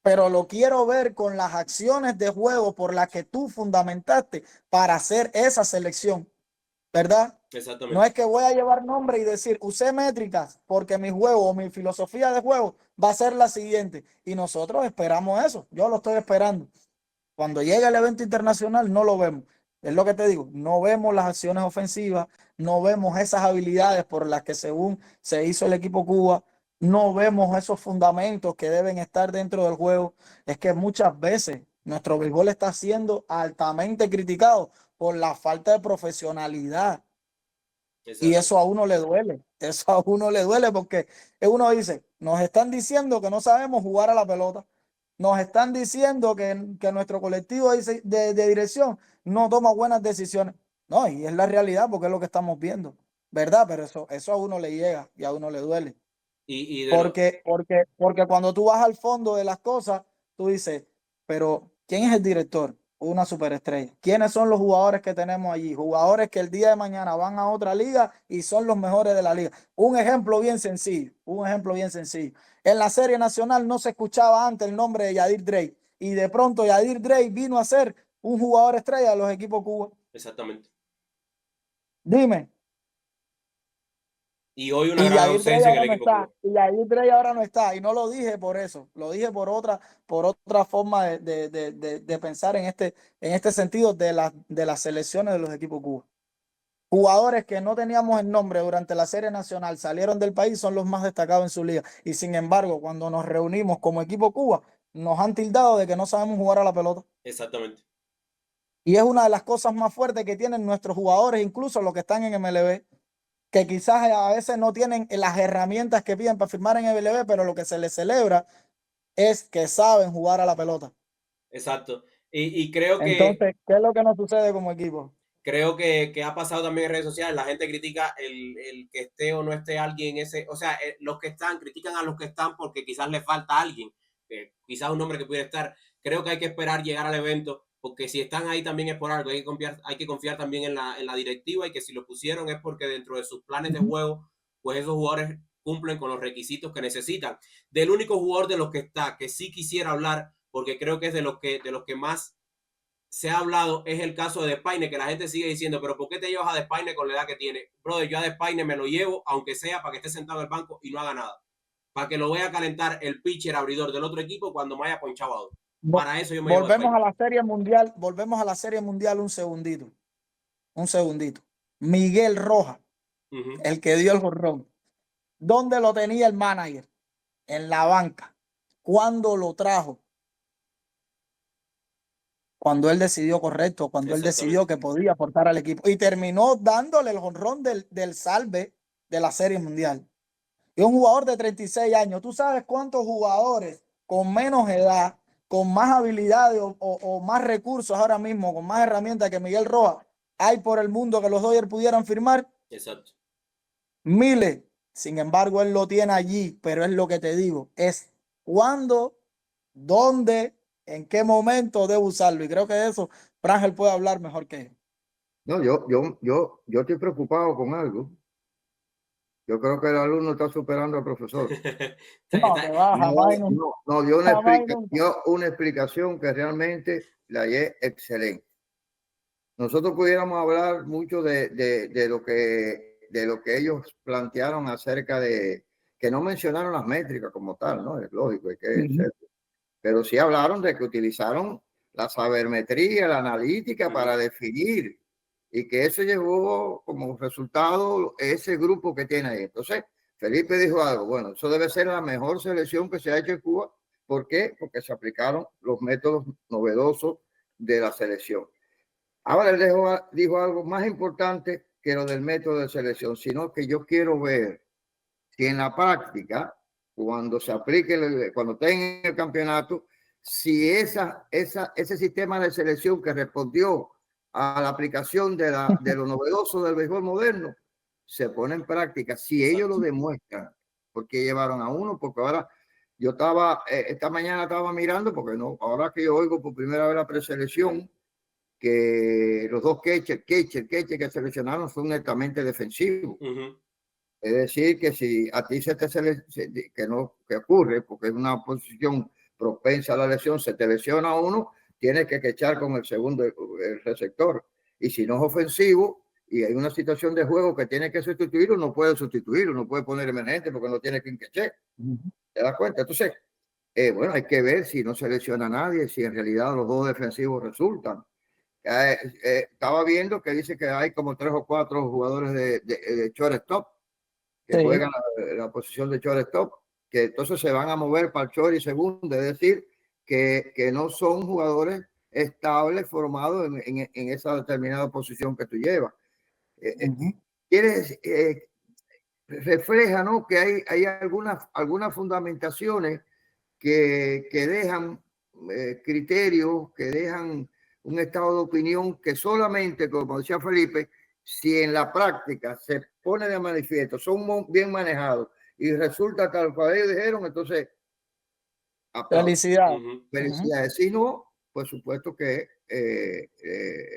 Pero lo quiero ver con las acciones de juego por las que tú fundamentaste para hacer esa selección, ¿verdad? No Exactamente. es que voy a llevar nombre y decir, usé métricas porque mi juego o mi filosofía de juego va a ser la siguiente. Y nosotros esperamos eso. Yo lo estoy esperando. Cuando llega el evento internacional no lo vemos. Es lo que te digo, no vemos las acciones ofensivas, no vemos esas habilidades por las que según se hizo el equipo Cuba, no vemos esos fundamentos que deben estar dentro del juego. Es que muchas veces nuestro béisbol está siendo altamente criticado por la falta de profesionalidad. Y Exacto. eso a uno le duele, eso a uno le duele porque uno dice, nos están diciendo que no sabemos jugar a la pelota, nos están diciendo que nuestro colectivo de dirección no toma buenas decisiones. No, y es la realidad porque es lo que estamos viendo, ¿verdad? Pero eso a uno le llega y a uno le duele. Y de lo, Porque cuando tú vas al fondo de las cosas, tú dices, pero ¿quién es el director? Una superestrella. ¿Quiénes son los jugadores que tenemos allí? Jugadores que el día de mañana van a otra liga y son los mejores de la liga. Un ejemplo bien sencillo, un ejemplo bien sencillo. En la Serie Nacional no se escuchaba antes el nombre de Yadir Drake y de pronto Yadir Drake vino a ser un jugador estrella de los equipos Cuba. exactamente. Dime. Y hoy una Y gran Yair Drey ausencia en el ahora no equipo Cuba. está. Y Yair Drey ahora no está. Y no lo dije por eso. Lo dije por otra forma de pensar en este sentido de las selecciones de los equipos Cuba. Jugadores que no teníamos el nombre durante la Serie Nacional salieron del país, son los más destacados en su liga. Y sin embargo, cuando nos reunimos como equipo Cuba, nos han tildado de que no sabemos jugar a la pelota. Exactamente. Y es una de las cosas más fuertes que tienen nuestros jugadores, incluso los que están en MLB, que quizás a veces no tienen las herramientas que piden para firmar en MLB, pero lo que se les celebra es que saben jugar a la pelota. Exacto. Y creo que Entonces, ¿qué es lo que nos sucede como equipo? creo que ha pasado también en redes sociales, la gente critica el que esté o no esté alguien ese, o sea, los que están, critican a los que están porque quizás les falta alguien, quizás un nombre que pudiera estar. Creo que hay que esperar llegar al evento, porque si están ahí también es por algo, hay que confiar también en la directiva, y que si lo pusieron es porque dentro de sus planes de juego, pues esos jugadores cumplen con los requisitos que necesitan. Del único jugador de los que está, que sí quisiera hablar, porque creo que es de los que más se ha hablado, es el caso de Despaigne, que la gente sigue diciendo, pero ¿por qué te llevas a Despaigne con la edad que tiene? Brother, yo a Despaigne me lo llevo, aunque sea para que esté sentado en el banco y no haga nada, para que lo vaya a calentar el pitcher abridor del otro equipo cuando me haya ponchado a dos. Para eso yo me llevo a Volvemos a la Serie Mundial, volvemos a la Serie Mundial un segundito. Miguel Rojas, el que dio el jonrón. ¿Dónde lo tenía el manager? En la banca. ¿Cuándo lo trajo? Cuando él decidió correcto, cuando él decidió que podía aportar al equipo. Y terminó dándole el jonrón del salve de la Serie Mundial. Y un jugador de 36 años. ¿Tú sabes cuántos jugadores con menos edad, con más habilidades o más recursos ahora mismo, con más herramientas que Miguel Rojas hay por el mundo que los Dodgers pudieran firmar? Exacto. Miles. Sin embargo, él lo tiene allí, pero es lo que te digo, es cuándo, dónde, en qué momento debo usarlo. Y creo que de eso Frangel puede hablar mejor que él. No, yo estoy preocupado con algo. Yo creo que el alumno está superando al profesor. Dio una explicación que realmente la hallé excelente. Nosotros pudiéramos hablar mucho de lo que ellos plantearon acerca de que no mencionaron las métricas como tal, ¿no? Es lógico, hay que pero sí hablaron de que utilizaron la sabermetría, la analítica para definir, y que eso llevó como resultado ese grupo que tiene ahí. Entonces, Felipe dijo algo, bueno, eso debe ser la mejor selección que se ha hecho en Cuba. ¿Por qué? Porque se aplicaron los métodos novedosos de la selección. Ahora él dijo algo más importante que lo del método de selección, sino que yo quiero ver si en la práctica, cuando se aplique, cuando esté en el campeonato, si ese sistema de selección que respondió a la aplicación de lo novedoso del béisbol moderno se pone en práctica, si ellos lo demuestran. Porque llevaron a uno, porque ahora yo estaba, esta mañana estaba mirando, porque no, ahora que yo oigo por primera vez la preselección, que los dos catchers que seleccionaron son netamente defensivos. Es decir, que si a ti que ocurre, porque es una posición propensa a la lesión, se te lesiona uno, tienes que echar con el segundo, el receptor. Y si no es ofensivo y hay una situación de juego que tiene que sustituirlo, no puede sustituirlo, no puede poner emergente porque no tiene quien queche. ¿Te das cuenta? Entonces, bueno, hay que ver si no se lesiona a nadie, si en realidad los dos defensivos resultan. Estaba viendo que dice que hay como 3 o 4 jugadores de shortstop que juegan la posición de shortstop, que entonces se van a mover para el short y segundo, es decir, que no son jugadores estables formados en esa determinada posición que tú llevas. Refleja, ¿no?, que hay algunas fundamentaciones que dejan criterios, que dejan un estado de opinión que solamente, como decía Felipe, si en la práctica se pone de manifiesto, son bien manejados y resulta tal cual ellos dijeron, entonces felicidades. Felicidades. Si no, por supuesto que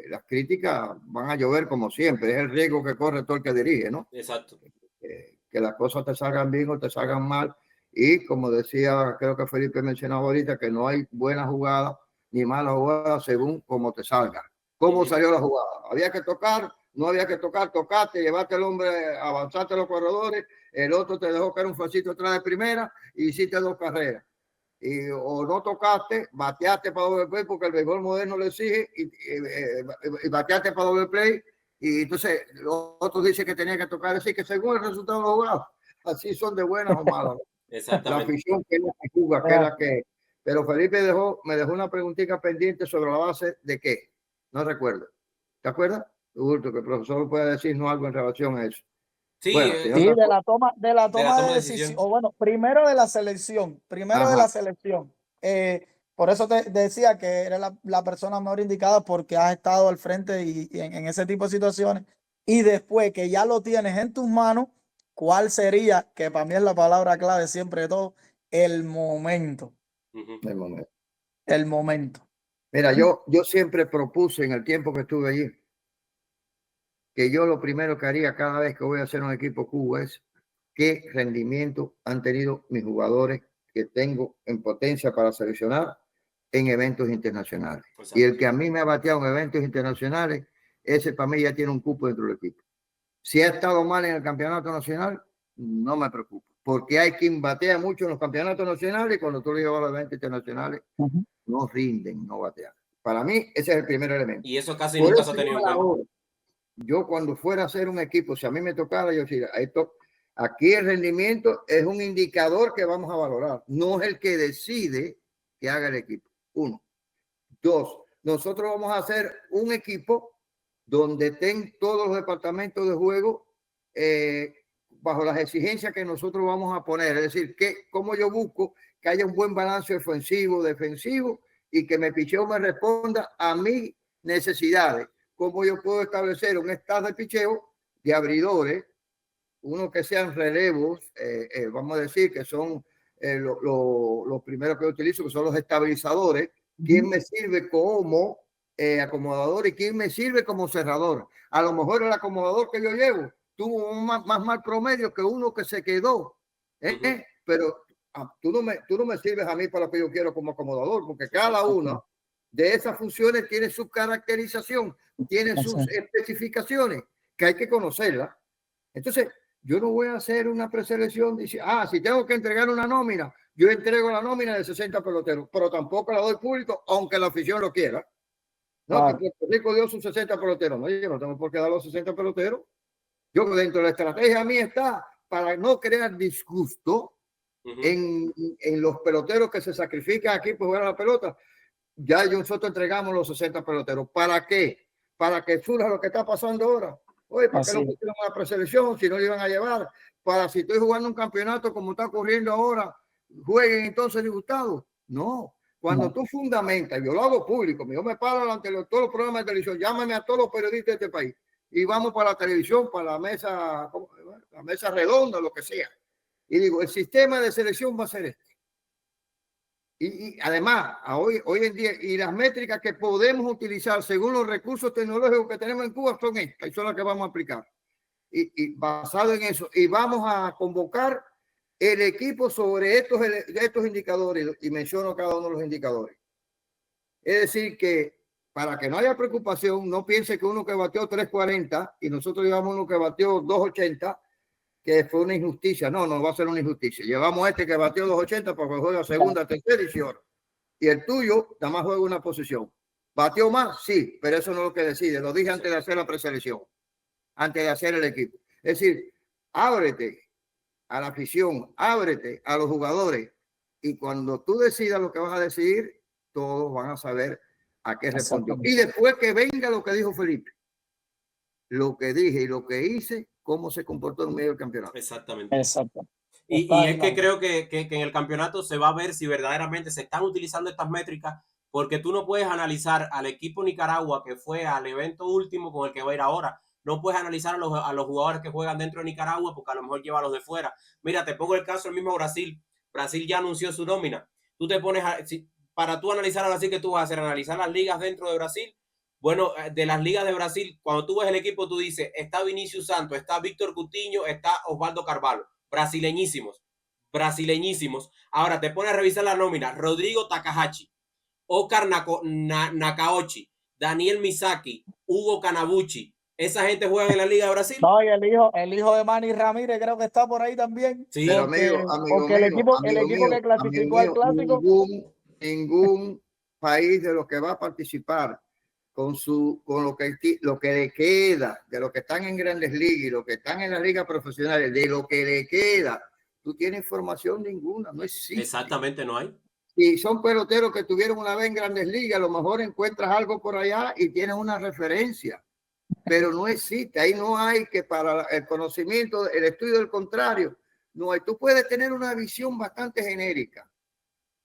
las críticas van a llover como siempre, es el riesgo que corre todo el que dirige, ¿no? Exacto. Que las cosas te salgan bien o te salgan mal. Y como decía, creo que Felipe mencionaba ahorita, que no hay buena jugada ni mala jugada según cómo te salga. ¿Cómo salió la jugada? Había que tocar, no había que tocar, tocaste, llevaste al hombre, avanzaste los corredores, el otro te dejó caer un facito atrás de primera y hiciste 2 carreras. O no tocaste, bateaste para doble play porque el béisbol moderno le exige y bateaste para doble play. Y entonces los otros dicen que tenía que tocar, así que según el resultado de la jugada, así son de buenas o malas. La afición que es la que juega, que es la que. Pero Felipe me dejó una preguntita pendiente sobre la base de qué. No recuerdo. ¿Te acuerdas? Que el profesor puede decirnos algo en relación a eso. Sí, bueno, sí, de la toma de decisión. O bueno, primero de la selección. por eso te decía que eres la persona mejor indicada porque has estado al frente y en ese tipo de situaciones. Y después que ya lo tienes en tus manos, ¿cuál sería, que para mí es la palabra clave siempre de todo, el momento? El momento. El momento. Mira, yo siempre propuse en el tiempo que estuve allí que yo lo primero que haría cada vez que voy a hacer un equipo Cuba es qué rendimiento han tenido mis jugadores que tengo en potencia para seleccionar en eventos internacionales. Y el que a mí me ha bateado en eventos internacionales, ese para mí ya tiene un cupo dentro del equipo. Si ha estado mal en el campeonato nacional, no me preocupo, porque hay quien batea mucho en los campeonatos nacionales y cuando tú lo llevas a los eventos internacionales, no rinden, no batean. Para mí, ese es el primer elemento. Y eso casi nunca se ha tenido en cuenta. Yo cuando fuera a hacer un equipo, si a mí me tocara, yo diría, aquí el rendimiento es un indicador que vamos a valorar, no es el que decide que haga el equipo. 1. 2. Nosotros vamos a hacer un equipo donde estén todos los departamentos de juego bajo las exigencias que nosotros vamos a poner. Es decir, cómo yo busco que haya un buen balance ofensivo, defensivo y que mi picheo me responda a mis necesidades. Cómo yo puedo establecer un staff de picheo de abridores, uno que sean relevos, vamos a decir que son los primeros que utilizo, que son los estabilizadores. ¿Quién me sirve como acomodador y quién me sirve como cerrador? A lo mejor el acomodador que yo llevo tuvo un más mal promedio que uno que se quedó, pero tú no me sirves a mí para lo que yo quiero como acomodador, porque cada uno de esas funciones tiene su caracterización, tiene sus especificaciones que hay que conocerlas. Entonces, yo no voy a hacer una preselección, dice, si tengo que entregar una nómina, yo entrego la nómina de 60 peloteros, pero tampoco la doy público, aunque la afición lo quiera. No, que Puerto Rico dio sus 60 peloteros. No, yo no tengo por qué dar los 60 peloteros. Yo dentro de la estrategia mía está para no crear disgusto en los peloteros que se sacrifican aquí por jugar a la pelota. Ya nosotros entregamos los 60 peloteros. ¿Para qué? Para que surja lo que está pasando ahora. Oye, ¿para qué no pusieron a la preselección si no le iban a llevar? Para si estoy jugando un campeonato como está ocurriendo ahora, jueguen entonces disgustados. No. Cuando tú fundamentas, yo lo hago público, yo me paro delante de todos los programas de televisión, llámame a todos los periodistas de este país y vamos para la televisión, para la mesa redonda, lo que sea. Y digo, el sistema de selección va a ser este. Y además, hoy en día, y las métricas que podemos utilizar según los recursos tecnológicos que tenemos en Cuba son estas, y son las que vamos a aplicar. Y basado en eso, y vamos a convocar el equipo sobre estos indicadores, y menciono cada uno de los indicadores. Es decir, que para que no haya preocupación, no piense que uno que bateó 340 y nosotros llevamos uno que bateó 280, que fue una injusticia. No va a ser una injusticia. Llevamos este que bateó 280 porque juega segunda, tercera edición. Y el tuyo nada más juega una posición. ¿Bateó más? Sí, pero eso no es lo que decide. Lo dije antes de hacer la preselección, antes de hacer el equipo. Es decir, ábrete a la afición, ábrete a los jugadores. Y cuando tú decidas lo que vas a decidir, todos van a saber a qué respondió. Y después que venga lo que dijo Felipe, lo que dije y lo que hice, cómo se comportó en medio del campeonato. Exactamente. Exacto. Y es que creo que en el campeonato se va a ver si verdaderamente se están utilizando estas métricas, porque tú no puedes analizar al equipo Nicaragua que fue al evento último con el que va a ir ahora. No puedes analizar a los jugadores que juegan dentro de Nicaragua porque a lo mejor lleva a los de fuera. Mira, te pongo el caso del mismo Brasil. Brasil ya anunció su nómina. Tú te pones para tú analizar a Brasil, ¿qué tú vas a hacer? Analizar las ligas dentro de Brasil. Bueno, de las ligas de Brasil, cuando tú ves el equipo, tú dices, está Vinicius Santos, está Víctor Coutinho, está Osvaldo Carvalho. Brasileñísimos. Ahora te pones a revisar la nómina. Rodrigo Takahashi, Oscar Nakaochi, Daniel Misaki, Hugo Kanabuchi. ¿Esa gente juega en la Liga de Brasil? No, y el hijo de Manny Ramírez creo que está por ahí también. Sí, porque el equipo que clasificó al clásico. Ningún país de los que va a participar con lo que le queda, de los que están en grandes ligas y los que están en las ligas profesionales, de lo que le queda, tú tienes información ninguna, no existe. Exactamente, no hay. Y son peloteros que tuvieron una vez en grandes ligas, a lo mejor encuentras algo por allá y tienes una referencia, pero no existe. Ahí no hay que para el conocimiento, el estudio del contrario, no hay. Tú puedes tener una visión bastante genérica,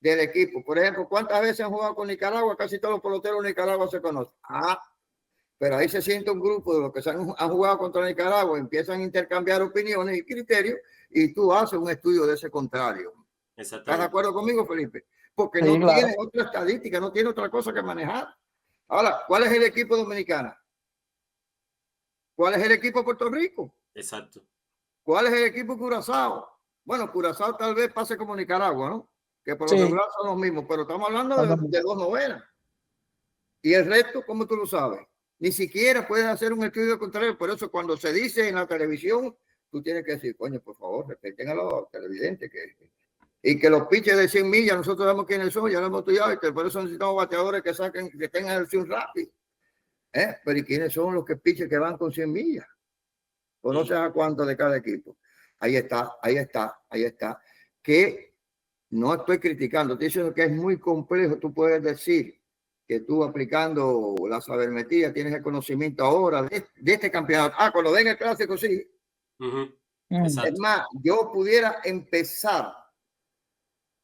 del equipo. Por ejemplo, ¿cuántas veces han jugado con Nicaragua? Casi todos los peloteros de Nicaragua se conocen. Pero ahí se siente un grupo de los que han jugado contra Nicaragua, empiezan a intercambiar opiniones y criterios y tú haces un estudio de ese contrario. ¿Estás de acuerdo conmigo, Felipe? Porque sí, no tiene otra estadística, no tiene otra cosa que manejar. Ahora, ¿cuál es el equipo dominicano? ¿Cuál es el equipo de Puerto Rico? Exacto. ¿Cuál es el equipo Curazao? Bueno, Curazao tal vez pase como Nicaragua, ¿no? Que por lo regular son los mismos, pero estamos hablando de 2 novenas. Y el resto, ¿cómo tú lo sabes? Ni siquiera puedes hacer un estudio contrario. Por eso cuando se dice en la televisión, tú tienes que decir, coño, por favor, respeten a los televidentes. Y que los pitches de 100 millas, nosotros sabemos quiénes son, ya lo hemos estudiado, y que por eso necesitamos bateadores que saquen, que tengan el swing rápido. Pero ¿y quiénes son los que pitches que van con 100 millas? ¿Conoces a cuánto de cada equipo? Ahí está. Que no estoy criticando, estoy diciendo que es muy complejo. Tú puedes decir que tú aplicando la sabermetría tienes el conocimiento ahora de este campeonato. Cuando venga el clásico, sí. Es más, yo pudiera empezar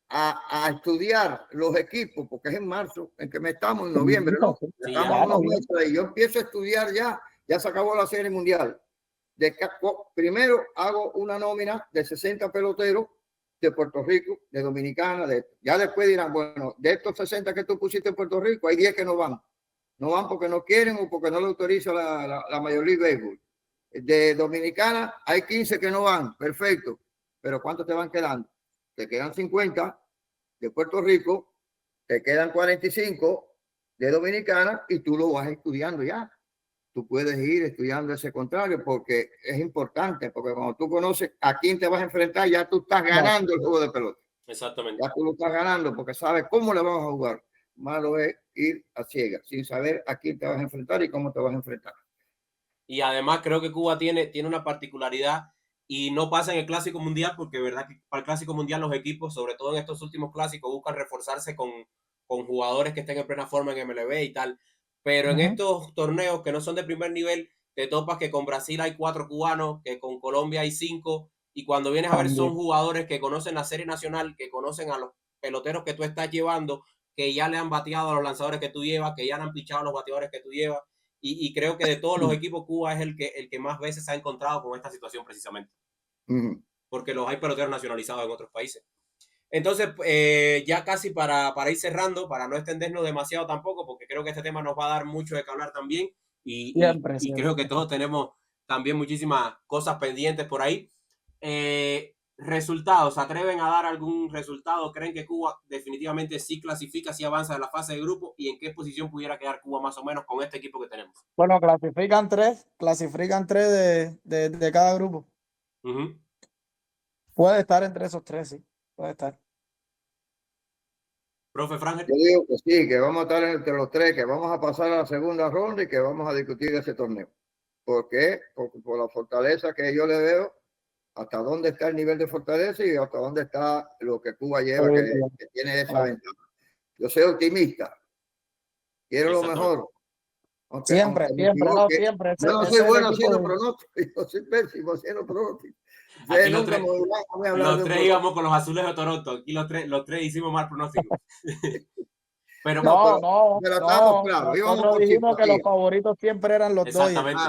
a estudiar los equipos, porque es en marzo, en que estamos en noviembre, ¿no? Sí, estamos unos meses y yo empiezo a estudiar ya se acabó la serie mundial. Primero hago una nómina de 60 peloteros de Puerto Rico, de Dominicana, ya después dirán, bueno, de estos 60 que tú pusiste en Puerto Rico, hay 10 que no van. No van porque no quieren o porque no le autoriza la Major League Baseball. De Dominicana hay 15 que no van, perfecto. Pero ¿cuántos te van quedando? Te quedan 50 de Puerto Rico, te quedan 45 de Dominicana y tú lo vas estudiando ya. Tú puedes ir estudiando ese contrario porque es importante, porque cuando tú conoces a quién te vas a enfrentar, ya tú estás ganando el juego de pelota. Exactamente. Ya tú lo estás ganando porque sabes cómo le vamos a jugar. Malo es ir a ciegas, sin saber a quién te vas a enfrentar y cómo te vas a enfrentar. Y además creo que Cuba tiene una particularidad y no pasa en el Clásico Mundial porque verdad que para el Clásico Mundial los equipos, sobre todo en estos últimos clásicos, buscan reforzarse con jugadores que estén en plena forma en MLB y tal. Pero en estos torneos que no son de primer nivel, te topas que con Brasil hay 4 cubanos, que con Colombia hay 5, y cuando vienes a ver son jugadores que conocen la serie nacional, que conocen a los peloteros que tú estás llevando, que ya le han bateado a los lanzadores que tú llevas, que ya han pichado a los bateadores que tú llevas. Y creo que de todos los equipos, Cuba es el que más veces se ha encontrado con esta situación precisamente. Porque los hay peloteros nacionalizados en otros países. Entonces, ya casi para ir cerrando, para no extendernos demasiado tampoco, porque creo que este tema nos va a dar mucho de qué hablar también. Y creo que todos tenemos también muchísimas cosas pendientes por ahí. Resultados, ¿se atreven a dar algún resultado? ¿Creen que Cuba definitivamente sí clasifica, sí avanza de la fase de grupo? ¿Y en qué posición pudiera quedar Cuba más o menos con este equipo que tenemos? Bueno, clasifican tres de cada grupo. Puede estar entre esos 3, sí, puede estar. Profe Frangel. Yo digo que sí, que vamos a estar entre los 3, que vamos a pasar a la segunda ronda y que vamos a discutir ese torneo. ¿Por qué? Porque por la fortaleza que yo le veo, hasta dónde está el nivel de fortaleza y hasta dónde está lo que Cuba lleva, que tiene esa ventaja. Yo soy optimista, quiero lo mejor. Siempre. Yo no soy bueno haciendo pronósticos, yo soy pésimo haciendo pronósticos. Aquí los tres íbamos con los Azules de Toronto, aquí los tres hicimos mal pronóstico. Pero estamos claros. Nosotros dijimos que los favoritos siempre eran los Exactamente.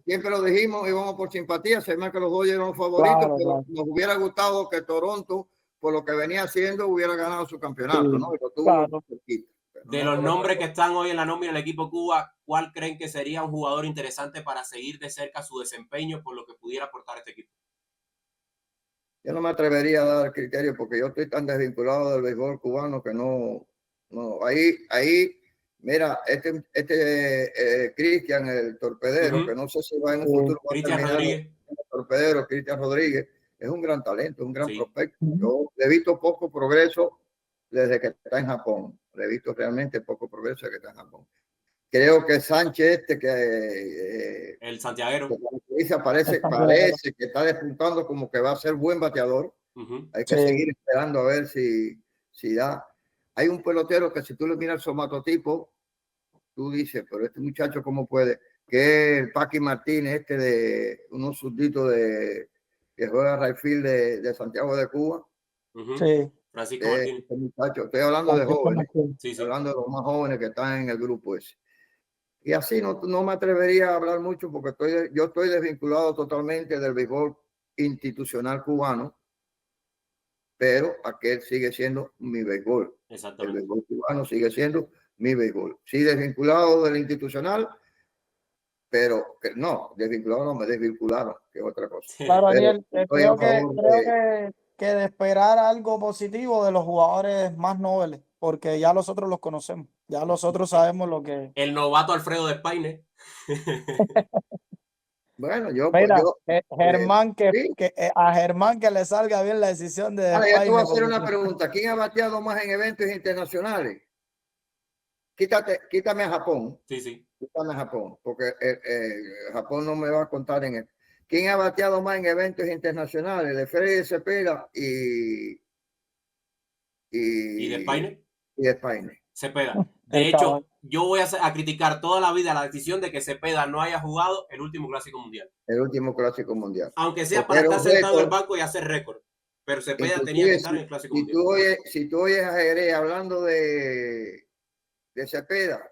Siempre lo dijimos, íbamos por simpatía, se me que los Dodgers eran favoritos, pero nos hubiera gustado que Toronto, por lo que venía haciendo, hubiera ganado su campeonato, ¿no? Y lo tuvo de los nombres que están hoy en la nómina del equipo Cuba, ¿cuál creen que sería un jugador interesante para seguir de cerca su desempeño por lo que pudiera aportar este equipo? Yo no me atrevería a dar criterio porque yo estoy tan desvinculado del béisbol cubano que no, ahí, mira, Cristian, el torpedero, que no sé si va en un futuro. Cristian Rodríguez. El torpedero, Cristian Rodríguez, es un gran talento, un gran prospecto. Yo le he visto poco progreso desde que está en Japón. Le he visto realmente poco progreso desde que está en Japón. Creo que Sánchez, el santiaguero, parece que está despuntando como que va a ser buen bateador. Hay que seguir esperando a ver si da. Hay un pelotero que si tú le miras el somatotipo, tú dices, pero este muchacho cómo puede, que es el Paqui Martínez, de unos súbditos que juega right field de Santiago de Cuba. Francisco Martínez. Este muchacho. Estoy hablando de jóvenes, Sí, sí. hablando de los más jóvenes que están en el grupo ese. Y así no me atrevería a hablar mucho porque yo estoy desvinculado totalmente del béisbol institucional cubano, pero aquel sigue siendo mi béisbol. El béisbol cubano sigue siendo mi béisbol. Sí, desvinculado del institucional, pero no, desvinculado no, me desvincularon, que es otra cosa. Claro, Daniel, creo que de esperar algo positivo de los jugadores más nobles, porque ya los otros los conocemos, ya los otros sabemos lo que... El novato Alfredo Despaine. Bueno, Mira, Germán, ¿sí? a Germán que le salga bien la decisión de Ahora, ya te voy a Despaine, hacer una pregunta. ¿Quién ha bateado más en eventos internacionales? Quítame a Japón. Sí, sí. Quítame a Japón, porque Japón no me va a contar en esto. ¿Quién ha bateado más en eventos internacionales? De Freddy Cepeda y Despaine. Y Despaine. Cepeda. De hecho, yo voy a criticar toda la vida la decisión de que Cepeda no haya jugado el último Clásico Mundial. El último Clásico Mundial. Aunque sea para estar sentado en el banco y hacer récord. Pero Cepeda tenía que estar en el Clásico Mundial. Si tú oyes a Jerez hablando de Cepeda,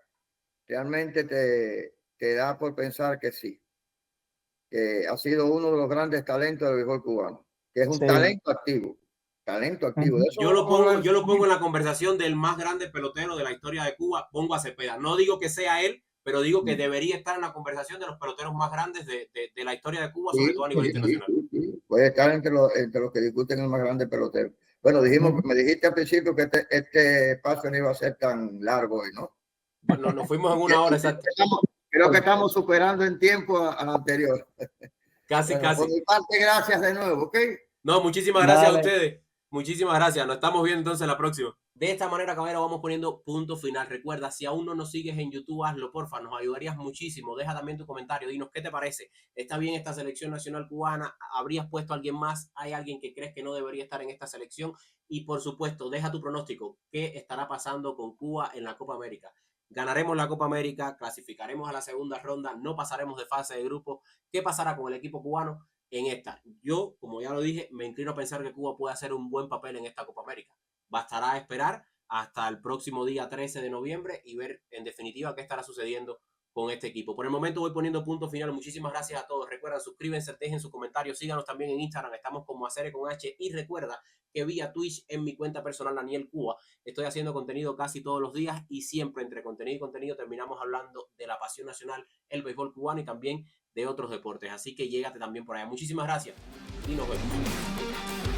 realmente te da por pensar que sí. Que ha sido uno de los grandes talentos del béisbol cubano. Que es un talento activo. Talento activo. De eso yo lo pongo en la conversación del más grande pelotero de la historia de Cuba. Pongo a Cepeda. No digo que sea él, pero digo que debería estar en la conversación de los peloteros más grandes de la historia de Cuba, sobre todo a nivel internacional. Sí. Puede estar entre los que discuten el más grande pelotero. Bueno, me dijiste al principio que este espacio no iba a ser tan largo hoy, ¿no? Bueno, nos fuimos en una hora exacta. Creo que estamos superando en tiempo al anterior. Casi. Por mi parte, gracias de nuevo, ¿ok? No, muchísimas gracias a ustedes. Muchísimas gracias. Nos estamos viendo entonces la próxima. De esta manera, caballero, vamos poniendo punto final. Recuerda, si aún no nos sigues en YouTube, hazlo, porfa. Nos ayudarías muchísimo. Deja también tu comentario. Dinos qué te parece. ¿Está bien esta selección nacional cubana? ¿Habrías puesto a alguien más? ¿Hay alguien que crees que no debería estar en esta selección? Y, por supuesto, deja tu pronóstico. ¿Qué estará pasando con Cuba en la Copa América? ¿Ganaremos la Copa América? ¿Clasificaremos a la segunda ronda? ¿No pasaremos de fase de grupo? ¿Qué pasará con el equipo cubano en esta? Yo, como ya lo dije, me inclino a pensar que Cuba puede hacer un buen papel en esta Copa América. Bastará esperar hasta el próximo día 13 de noviembre y ver en definitiva qué estará sucediendo con este equipo. Por el momento voy poniendo punto final. Muchísimas gracias a todos. Recuerden, suscríbanse, dejen sus comentarios, síganos también en Instagram, estamos como Hacer con H, y recuerda que vía Twitch en mi cuenta personal Daniel Cuba estoy haciendo contenido casi todos los días y siempre entre contenido y contenido terminamos hablando de la pasión nacional, el béisbol cubano y también de otros deportes. Así que llégate también por allá. Muchísimas gracias y nos vemos.